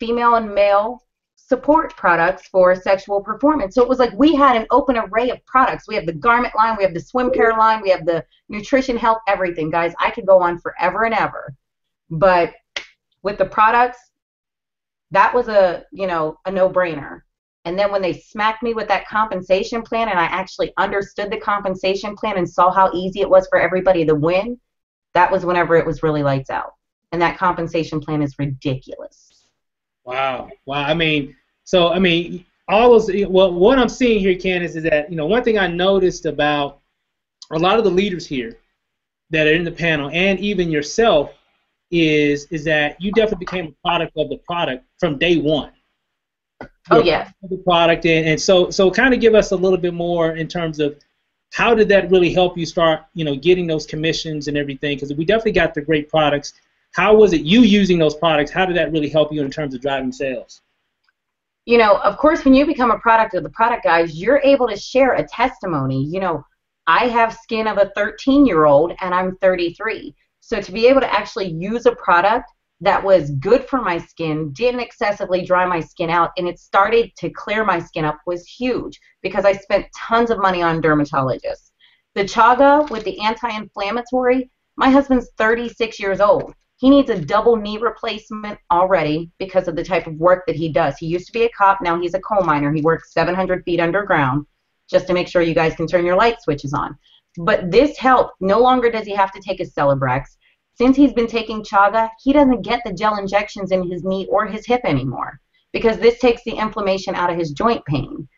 female and male support products for sexual performance. So it was like we had an open array of products. We have the garment line, we have the swim care line, we have the nutrition, health, everything. Guys, I could go on forever and ever. But with the products, that was a no-brainer. And then when they smacked me with that compensation plan and I actually understood the compensation plan and saw how easy it was for everybody to win, that was whenever it was really lights out. And that compensation plan is ridiculous. Wow. I mean, all those. Well, what I'm seeing here, Candice, is that, you know, one thing I noticed about a lot of the leaders here that are in the panel, and even yourself, is that you definitely became a product of the product from day one. Oh yeah. The product, and so kind of give us a little bit more in terms of how did that really help you start, you know, getting those commissions and everything? Because we definitely got the great products. How was it you using those products? How did that really help you in terms of driving sales? You know, of course, when you become a product of the product, guys, you're able to share a testimony. You know, I have skin of a 13-year-old and I'm 33. So to be able to actually use a product that was good for my skin, didn't excessively dry my skin out, and it started to clear my skin up was huge because I spent tons of money on dermatologists. The chaga with the anti-inflammatory, my husband's 36 years old. He needs a double knee replacement already because of the type of work that he does. He used to be a cop, now he's a coal miner. He works 700 feet underground just to make sure you guys can turn your light switches on. But this helped. No longer does he have to take his Celebrex. Since he's been taking chaga, he doesn't get the gel injections in his knee or his hip anymore because this takes the inflammation out of his joint pain.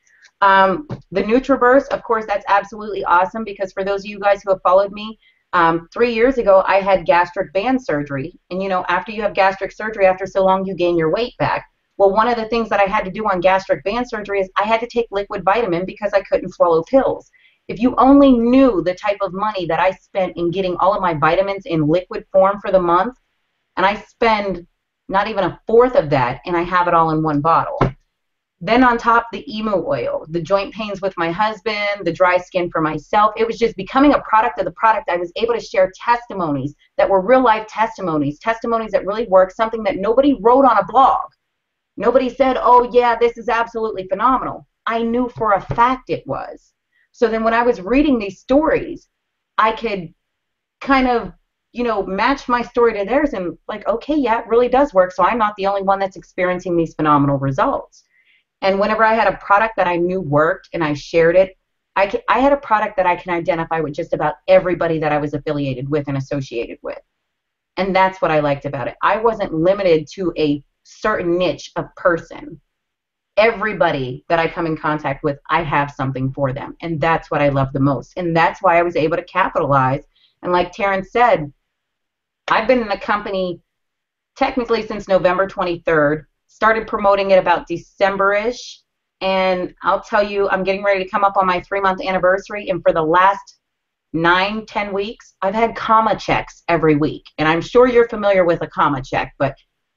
The NutriBurst, of course, that's absolutely awesome because for those of you guys who have followed me, 3 years ago, I had gastric band surgery. And, you know, after you have gastric surgery, after so long, you gain your weight back. Well, one of the things that I had to do on gastric band surgery is I had to take liquid vitamin because I couldn't swallow pills. If you only knew the type of money that I spent in getting all of my vitamins in liquid form for the month, and I spend not even a fourth of that, and I have it all in one bottle. Then on top, the emu oil, the joint pains with my husband, the dry skin for myself. It was just becoming a product of the product. I was able to share testimonies that were real life testimonies, testimonies that really work, something that nobody wrote on a blog. Nobody said, oh yeah, this is absolutely phenomenal. I knew for a fact it was. So then when I was reading these stories, I could kind of, you know, match my story to theirs and like, okay, yeah, it really does work. So I'm not the only one that's experiencing these phenomenal results. And whenever I had a product that I knew worked and I shared it, I had a product that I can identify with just about everybody that I was affiliated with and associated with. And that's what I liked about it. I wasn't limited to a certain niche of person. Everybody that I come in contact with, I have something for them. And that's what I love the most. And that's why I was able to capitalize. And like Terrence said, I've been in the company technically since November 23rd. Started promoting it about December-ish, and I'll tell you, I'm getting ready to come up on my 3-month anniversary, and for the last 9-10 weeks, I've had comma checks every week, and I'm sure you're familiar with a comma check, but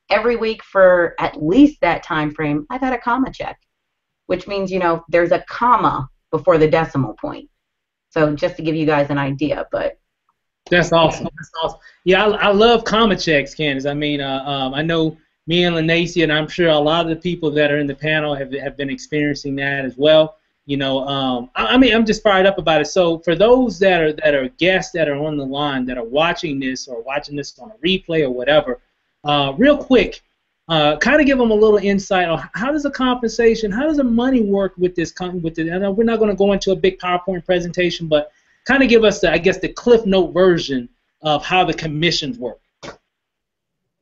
every week for at least that time frame, I've had a comma check, which means, you know, there's a comma before the decimal point. So just to give you guys an idea, but that's awesome. That's awesome. Yeah, I love comma checks, Candice. I mean, I know me and Lanacia, and I'm sure a lot of the people that are in the panel have been experiencing that as well. You know, I mean, I'm just fired up about it. So for those that are guests that are on the line that are watching this or watching this on a replay or whatever, real quick, kind of give them a little insight on how does the compensation, how does the money work with this company? I know we're not going to go into a big PowerPoint presentation, but kind of give us, I guess, the Cliff Note version of how the commissions work.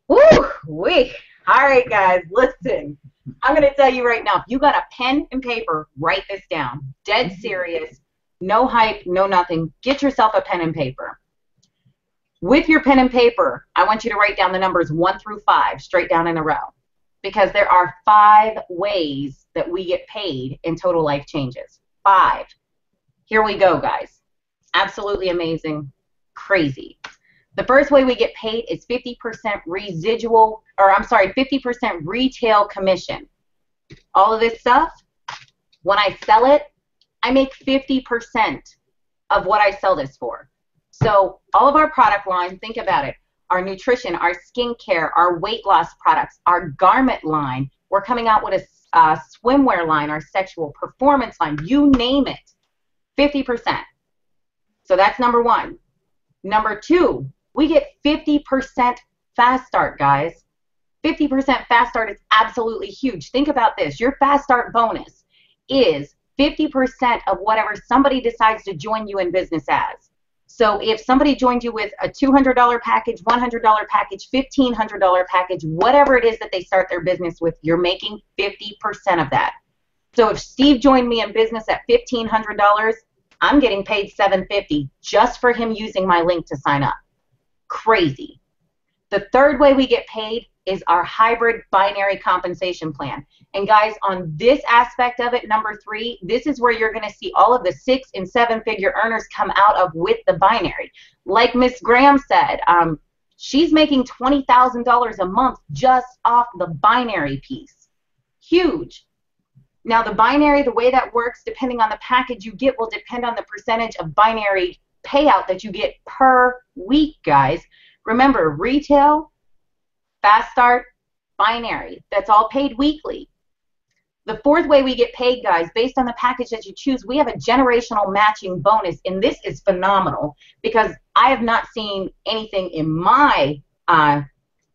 Woo-wee. All right, guys, listen. I'm going to tell you right now, if you got a pen and paper, write this down. Dead serious. No hype, no nothing. Get yourself a pen and paper. With your pen and paper, I want you to write down the numbers 1 through 5 straight down in a row, because there are 5 ways that we get paid in Total Life Changes. 5. Here we go, guys. Absolutely amazing. Crazy. The first way we get paid is 50% 50% retail commission. All of this stuff, when I sell it, I make 50% of what I sell this for. So all of our product line, think about it, our nutrition, our skincare, our weight loss products, our garment line, we're coming out with a swimwear line, our sexual performance line, you name it, 50%. So that's number 1. Number 2, we get 50% fast start, guys. 50% fast start is absolutely huge. Think about this. Your fast start bonus is 50% of whatever somebody decides to join you in business as. So if somebody joined you with a $200 package, $100 package, $1,500 package, whatever it is that they start their business with, you're making 50% of that. So if Steve joined me in business at $1,500, I'm getting paid $750 just for him using my link to sign up. Crazy. The third way we get paid is our hybrid binary compensation plan. And guys, on this aspect of it, number 3, this is where you're going to see all of the 6- and 7-figure earners come out of with the binary. Like Miss Graham said, she's making $20,000 a month just off the binary piece. Huge. Now the binary, the way that works, depending on the package you get, will depend on the percentage of binary payout that you get per week, guys. Remember, retail, fast start, binary. That's all paid weekly. The fourth way we get paid, guys, based on the package that you choose, we have a generational matching bonus, and this is phenomenal because I have not seen anything in my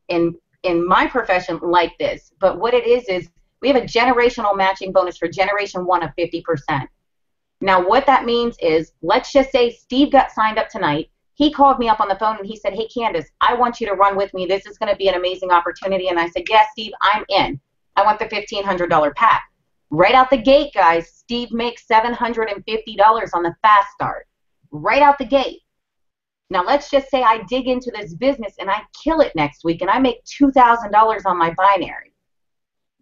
in my profession like this. But what it is we have a generational matching bonus for generation 1 of 50%. Now, what that means is, let's just say Steve got signed up tonight. He called me up on the phone and he said, hey, Candice, I want you to run with me. This is going to be an amazing opportunity. And I said, yes, Steve, I'm in. I want the $1,500 pack. Right out the gate, guys, Steve makes $750 on the fast start. Right out the gate. Now, let's just say I dig into this business and I kill it next week and I make $2,000 on my binary.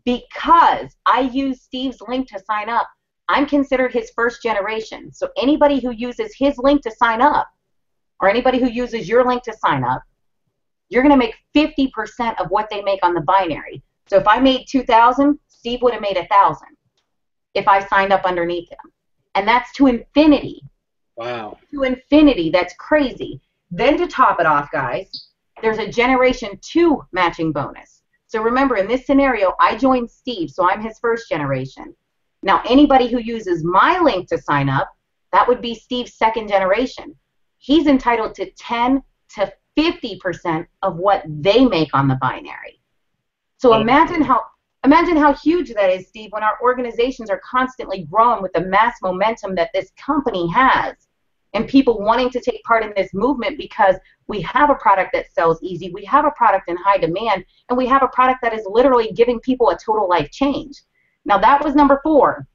because I use Steve's link to sign up, I'm considered his first generation. So anybody who uses his link to sign up, or anybody who uses your link to sign up, you're going to make 50% of what they make on the binary. So if I made 2,000, Steve would have made 1,000 if I signed up underneath him. And that's to infinity. Wow. To infinity. That's crazy. Then to top it off, guys, there's a generation 2 matching bonus. So remember, in this scenario, I joined Steve, so I'm his first generation. Now, anybody who uses my link to sign up, that would be Steve's second generation. He's entitled to 10 to 50% of what they make on the binary. So imagine how huge that is, Steve, when our organizations are constantly growing with the mass momentum that this company has, and people wanting to take part in this movement because we have a product that sells easy, we have a product in high demand, and we have a product that is literally giving people a total life change. Now, that was number 4.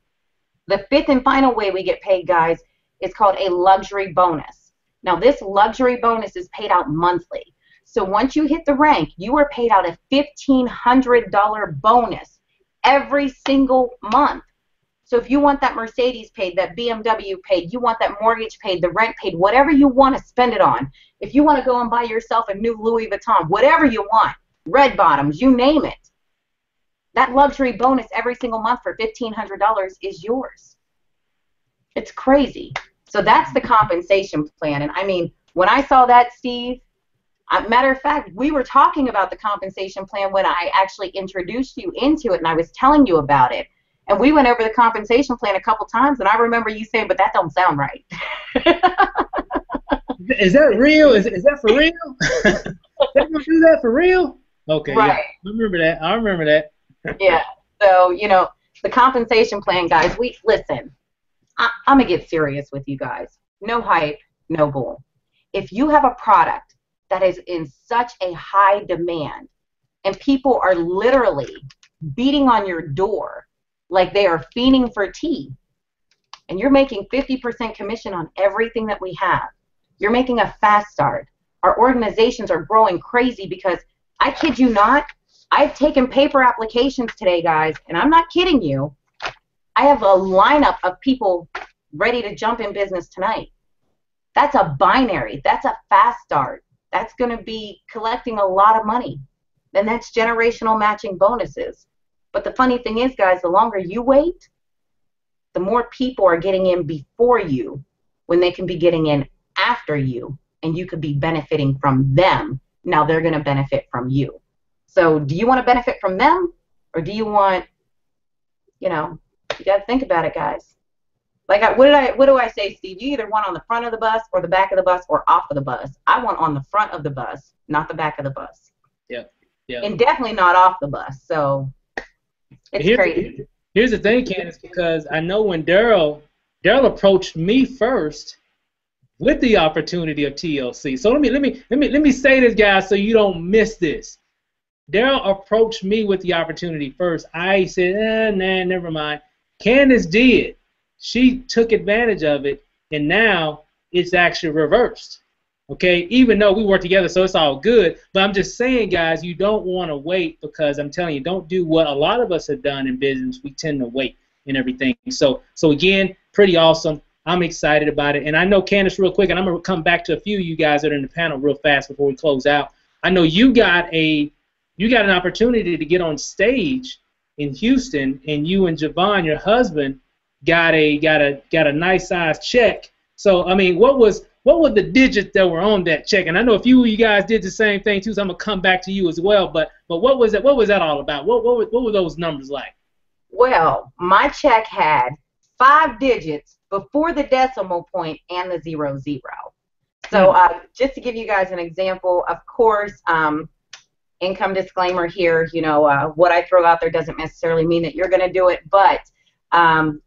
The 5th and final way we get paid, guys, is called a luxury bonus. Now, this luxury bonus is paid out monthly. So once you hit the rank, you are paid out a $1,500 bonus every single month. So if you want that Mercedes paid, that BMW paid, you want that mortgage paid, the rent paid, whatever you want to spend it on. If you want to go and buy yourself a new Louis Vuitton, whatever you want, red bottoms, you name it. That luxury bonus every single month for $1,500 is yours. It's crazy. So that's the compensation plan. And I mean, when I saw that, Steve, matter of fact, we were talking about the compensation plan when I actually introduced you into it and I was telling you about it. And we went over the compensation plan a couple times, and I remember you saying, but that don't sound right. Is that real? Is that for real? They're going to do that for real? Okay, right. Yeah. I remember that. Yeah. So, you know, the compensation plan, guys, listen, I'm going to get serious with you guys. No hype, no bull. If you have a product that is in such a high demand and people are literally beating on your door like they are fiending for tea, and you're making 50% commission on everything that we have, you're making a fast start. Our organizations are growing crazy because, I kid you not, I've taken paper applications today, guys, and I'm not kidding you. I have a lineup of people ready to jump in business tonight. That's a binary. That's a fast start. That's going to be collecting a lot of money. Then that's generational matching bonuses. But the funny thing is, guys, the longer you wait, the more people are getting in before you when they can be getting in after you, and you could be benefiting from them. Now they're going to benefit from you. So do you want to benefit from them, or do you want, you know, you got to think about it, guys. Like, what do I say, Steve? You either want on the front of the bus or the back of the bus or off of the bus. I want on the front of the bus, not the back of the bus. Yeah, yeah. And definitely not off the bus. So it's crazy. Here's the thing, Candice, because I know when Daryl approached me first with the opportunity of TLC. So let me say this, guys, so you don't miss this. Daryl approached me with the opportunity first. I said, nah, never mind. Candice did. She took advantage of it, and now it's actually reversed. Okay, even though we work together, so it's all good. But I'm just saying, guys, you don't want to wait, because I'm telling you, don't do what a lot of us have done in business. We tend to wait and everything. So again, pretty awesome. I'm excited about it. And I know, Candice, real quick, and I'm going to come back to a few of you guys that are in the panel real fast before we close out. I know you got an opportunity to get on stage in Houston, and you and Javon, your husband, got a nice size check. So I mean, what were the digits that were on that check? And I know a few of you guys did the same thing too, so I'm gonna come back to you as well. But what was that all about? What were those numbers like? Well, my check had 5 digits before the decimal point and the 00. So just to give you guys an example, of course, income disclaimer here. You know, what I throw out there doesn't necessarily mean that you're gonna do it, but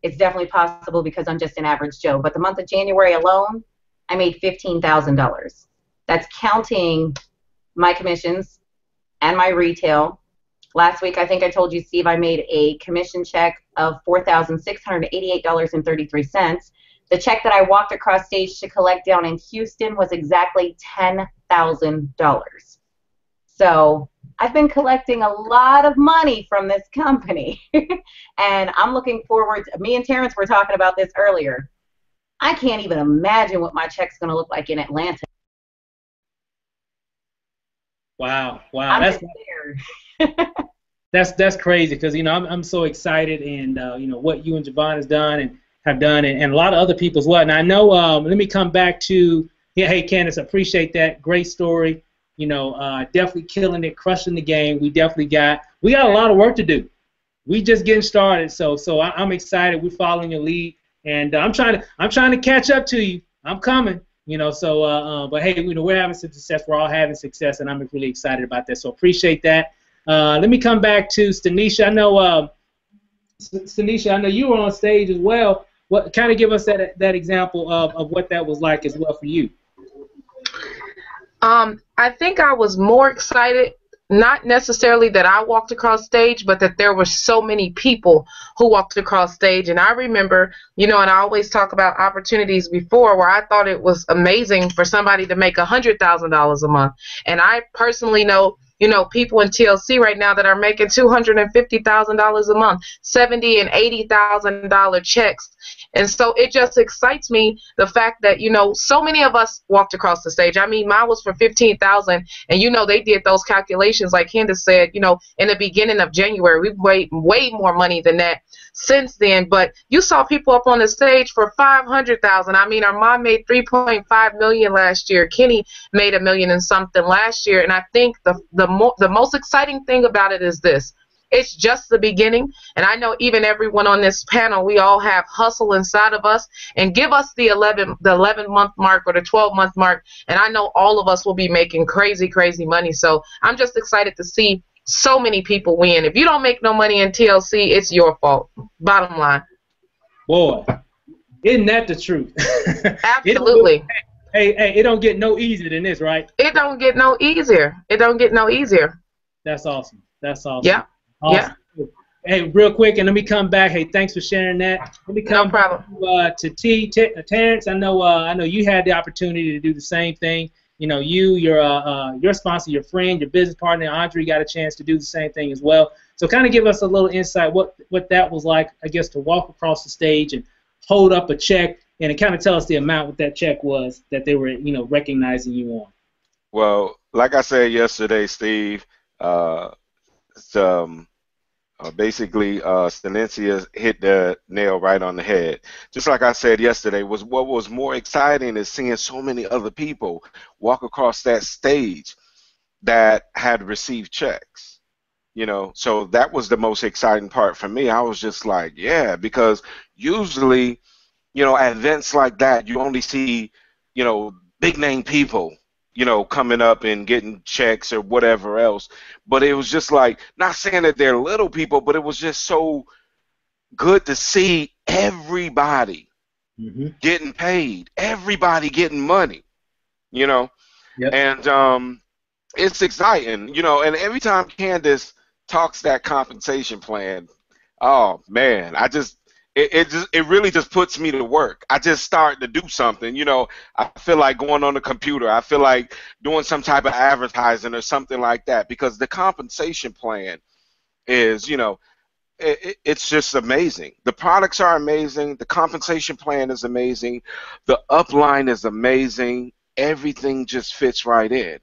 it's definitely possible because I'm just an average Joe. But the month of January alone, I made $15,000. That's counting my commissions and my retail. Last week, I think I told you, Steve, I made a commission check of $4,688.33. The check that I walked across stage to collect down in Houston was exactly $10,000. So I've been collecting a lot of money from this company. And I'm looking forward to, me and Terrence were talking about this earlier. I can't even imagine what my check's going to look like in Atlanta. Wow, I'm that's just scared. that's crazy because I'm so excited and what you and Javon has done and have done and a lot of other people as well. And I know let me come back to hey Candice, appreciate that great story. Definitely killing it, crushing the game. We got a lot of work to do. We just getting started. So I'm excited. We're following your lead, and I'm trying to catch up to you. I'm coming. But hey, we're having some success. We're all having success, and I'm really excited about that. So appreciate that. Let me come back to Stanisha. I know, Stanisha, I know you were on stage as well. What kind of give us that example of what that was like as well for you? I think I was more excited, not necessarily that I walked across stage, but that there were so many people who walked across stage. And I remember, and I always talk about opportunities before where I thought it was amazing for somebody to make $100,000 a month. And I personally know, people in TLC right now that are making $250,000 a month, $70,000 and $80,000 checks. And so it just excites me, the fact that, so many of us walked across the stage. I mean, mine was for $15,000, and, they did those calculations, like Candice said, in the beginning of January. We've made way more money than that since then. But you saw people up on the stage for $500,000. I mean, our mom made $3.5 million last year. Kenny made $1 million and something last year. And I think the most exciting thing about it is this. It's just the beginning, and I know even everyone on this panel, we all have hustle inside of us, and give us the 11-month mark or the 12-month mark, and I know all of us will be making crazy, crazy money. So I'm just excited to see so many people win. If you don't make no money in TLC, it's your fault. Bottom line. Boy, isn't that the truth? Absolutely. Hey, it don't get no easier than this, right? It don't get no easier. It don't get no easier. That's awesome. That's awesome. Yeah. Awesome. Yeah. Hey, real quick, and let me come back. Hey, thanks for sharing that. Let me come to Terrence. I know you had the opportunity to do the same thing. Your sponsor, your friend, your business partner, Andre, got a chance to do the same thing as well. So kind of give us a little insight what that was like, I guess, to walk across the stage and hold up a check and kind of tell us the amount what that check was that they were, recognizing you on. Well, like I said yesterday, Steve, basically, Stanencia hit the nail right on the head. Just like I said yesterday, what was more exciting is seeing so many other people walk across that stage that had received checks. So that was the most exciting part for me. I was just like, yeah, because usually, at events like that, you only see, big name people, coming up and getting checks or whatever else. But it was just like, not saying that they're little people, but it was just so good to see everybody getting paid, everybody getting money, Yep. And it's exciting, and every time Candice talks that compensation plan, oh man, it really just puts me to work. I just start to do something, I feel like going on the computer. I feel like doing some type of advertising or something like that, because the compensation plan is, it's just amazing. The products are amazing. The compensation plan is amazing. The upline is amazing. Everything just fits right in.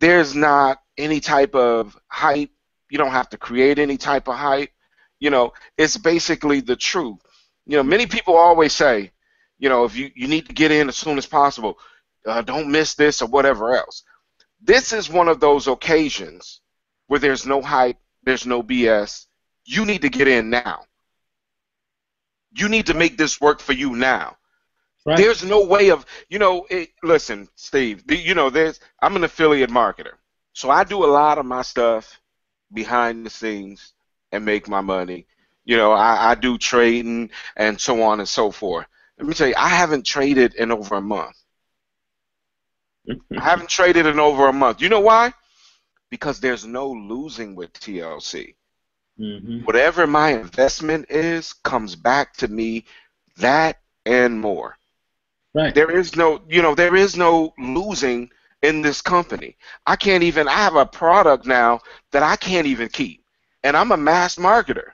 There's not any type of hype. You don't have to create any type of hype. It's basically the truth. Many people always say, if you need to get in as soon as possible, don't miss this or whatever else. This is one of those occasions where there's no hype, there's no BS. You need to get in now. You need to make this work for you now. Right. There's no way of, listen, Steve, I'm an affiliate marketer. So I do a lot of my stuff behind the scenes and make my money. I do trading and so on and so forth. Let me tell you, I haven't traded in over a month. I haven't traded in over a month. You know why? Because there's no losing with TLC. Whatever my investment is comes back to me, that and more. Right. There is no losing in this company. I have a product now that I can't even keep. And I'm a mass marketer.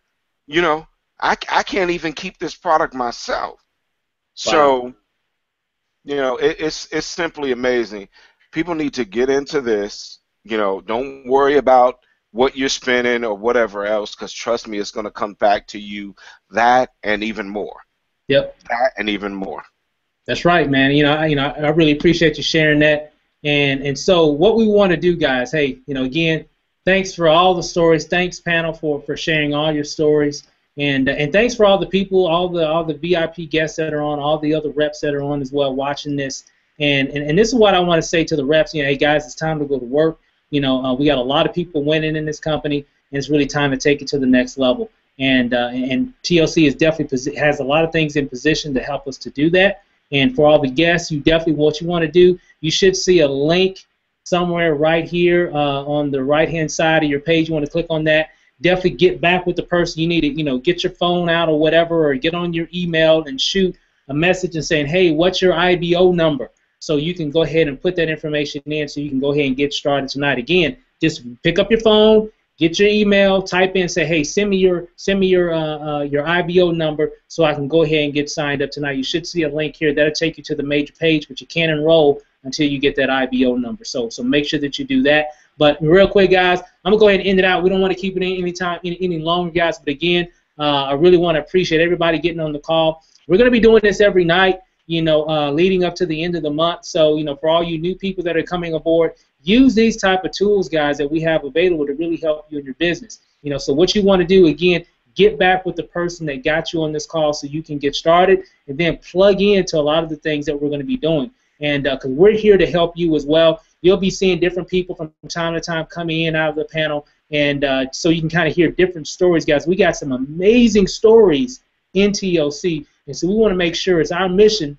You know, I can't even keep this product myself. So, you know, it's simply amazing. People need to get into this. You know, don't worry about what you're spending or whatever else, because trust me, it's going to come back to you that and even more. Yep. That and even more. That's right, man. I really appreciate you sharing that. And so what we want to do, guys, hey, again, thanks for all the stories. Thanks, panel, for sharing all your stories. And thanks for all the people, all the VIP guests that are on, all the other reps that are on as well watching this. And this is what I want to say to the reps. Hey, guys, it's time to go to work. We got a lot of people winning in this company, and it's really time to take it to the next level. And TLC is definitely has a lot of things in position to help us to do that. And for all the guests, what you want to do, you should see a link somewhere right here on the right-hand side of your page. You want to click on that. Definitely get back with the person. You need to, get your phone out or whatever, or get on your email and shoot a message and saying, hey, what's your IBO number? So you can go ahead and put that information in so you can go ahead and get started tonight. Again, just pick up your phone, get your email, type in, say, hey, send me your IBO number so I can go ahead and get signed up tonight. You should see a link here. That'll take you to the major page, but you can't enroll until you get that IBO number. So make sure that you do that. But real quick, guys, I'm going to go ahead and end it out. We don't want to keep it any longer, guys. But again, I really want to appreciate everybody getting on the call. We're going to be doing this every night, leading up to the end of the month. So, for all you new people that are coming aboard, use these type of tools, guys, that we have available to really help you in your business. So what you want to do, again, get back with the person that got you on this call so you can get started, and then plug into a lot of the things that we're going to be doing. And because we're here to help you as well. You'll be seeing different people from time to time coming in and out of the panel, and so you can kind of hear different stories, guys. We got some amazing stories in TLC, and so we want to make sure it's our mission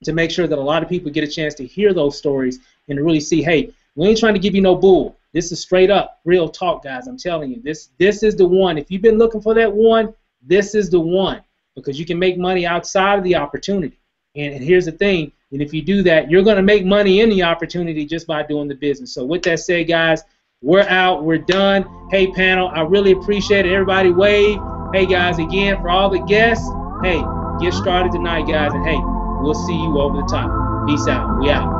to make sure that a lot of people get a chance to hear those stories and to really see, hey, we ain't trying to give you no bull. This is straight up real talk, guys. I'm telling you, this is the one. If you've been looking for that one, this is the one, because you can make money outside of the opportunity. And here's the thing, and if you do that, you're going to make money in the opportunity just by doing the business. So with that said, guys, we're out. We're done. Hey, panel, I really appreciate it. Everybody wave. Hey, guys, again, for all the guests, hey, get started tonight, guys. And, hey, we'll see you over the top. Peace out. We out.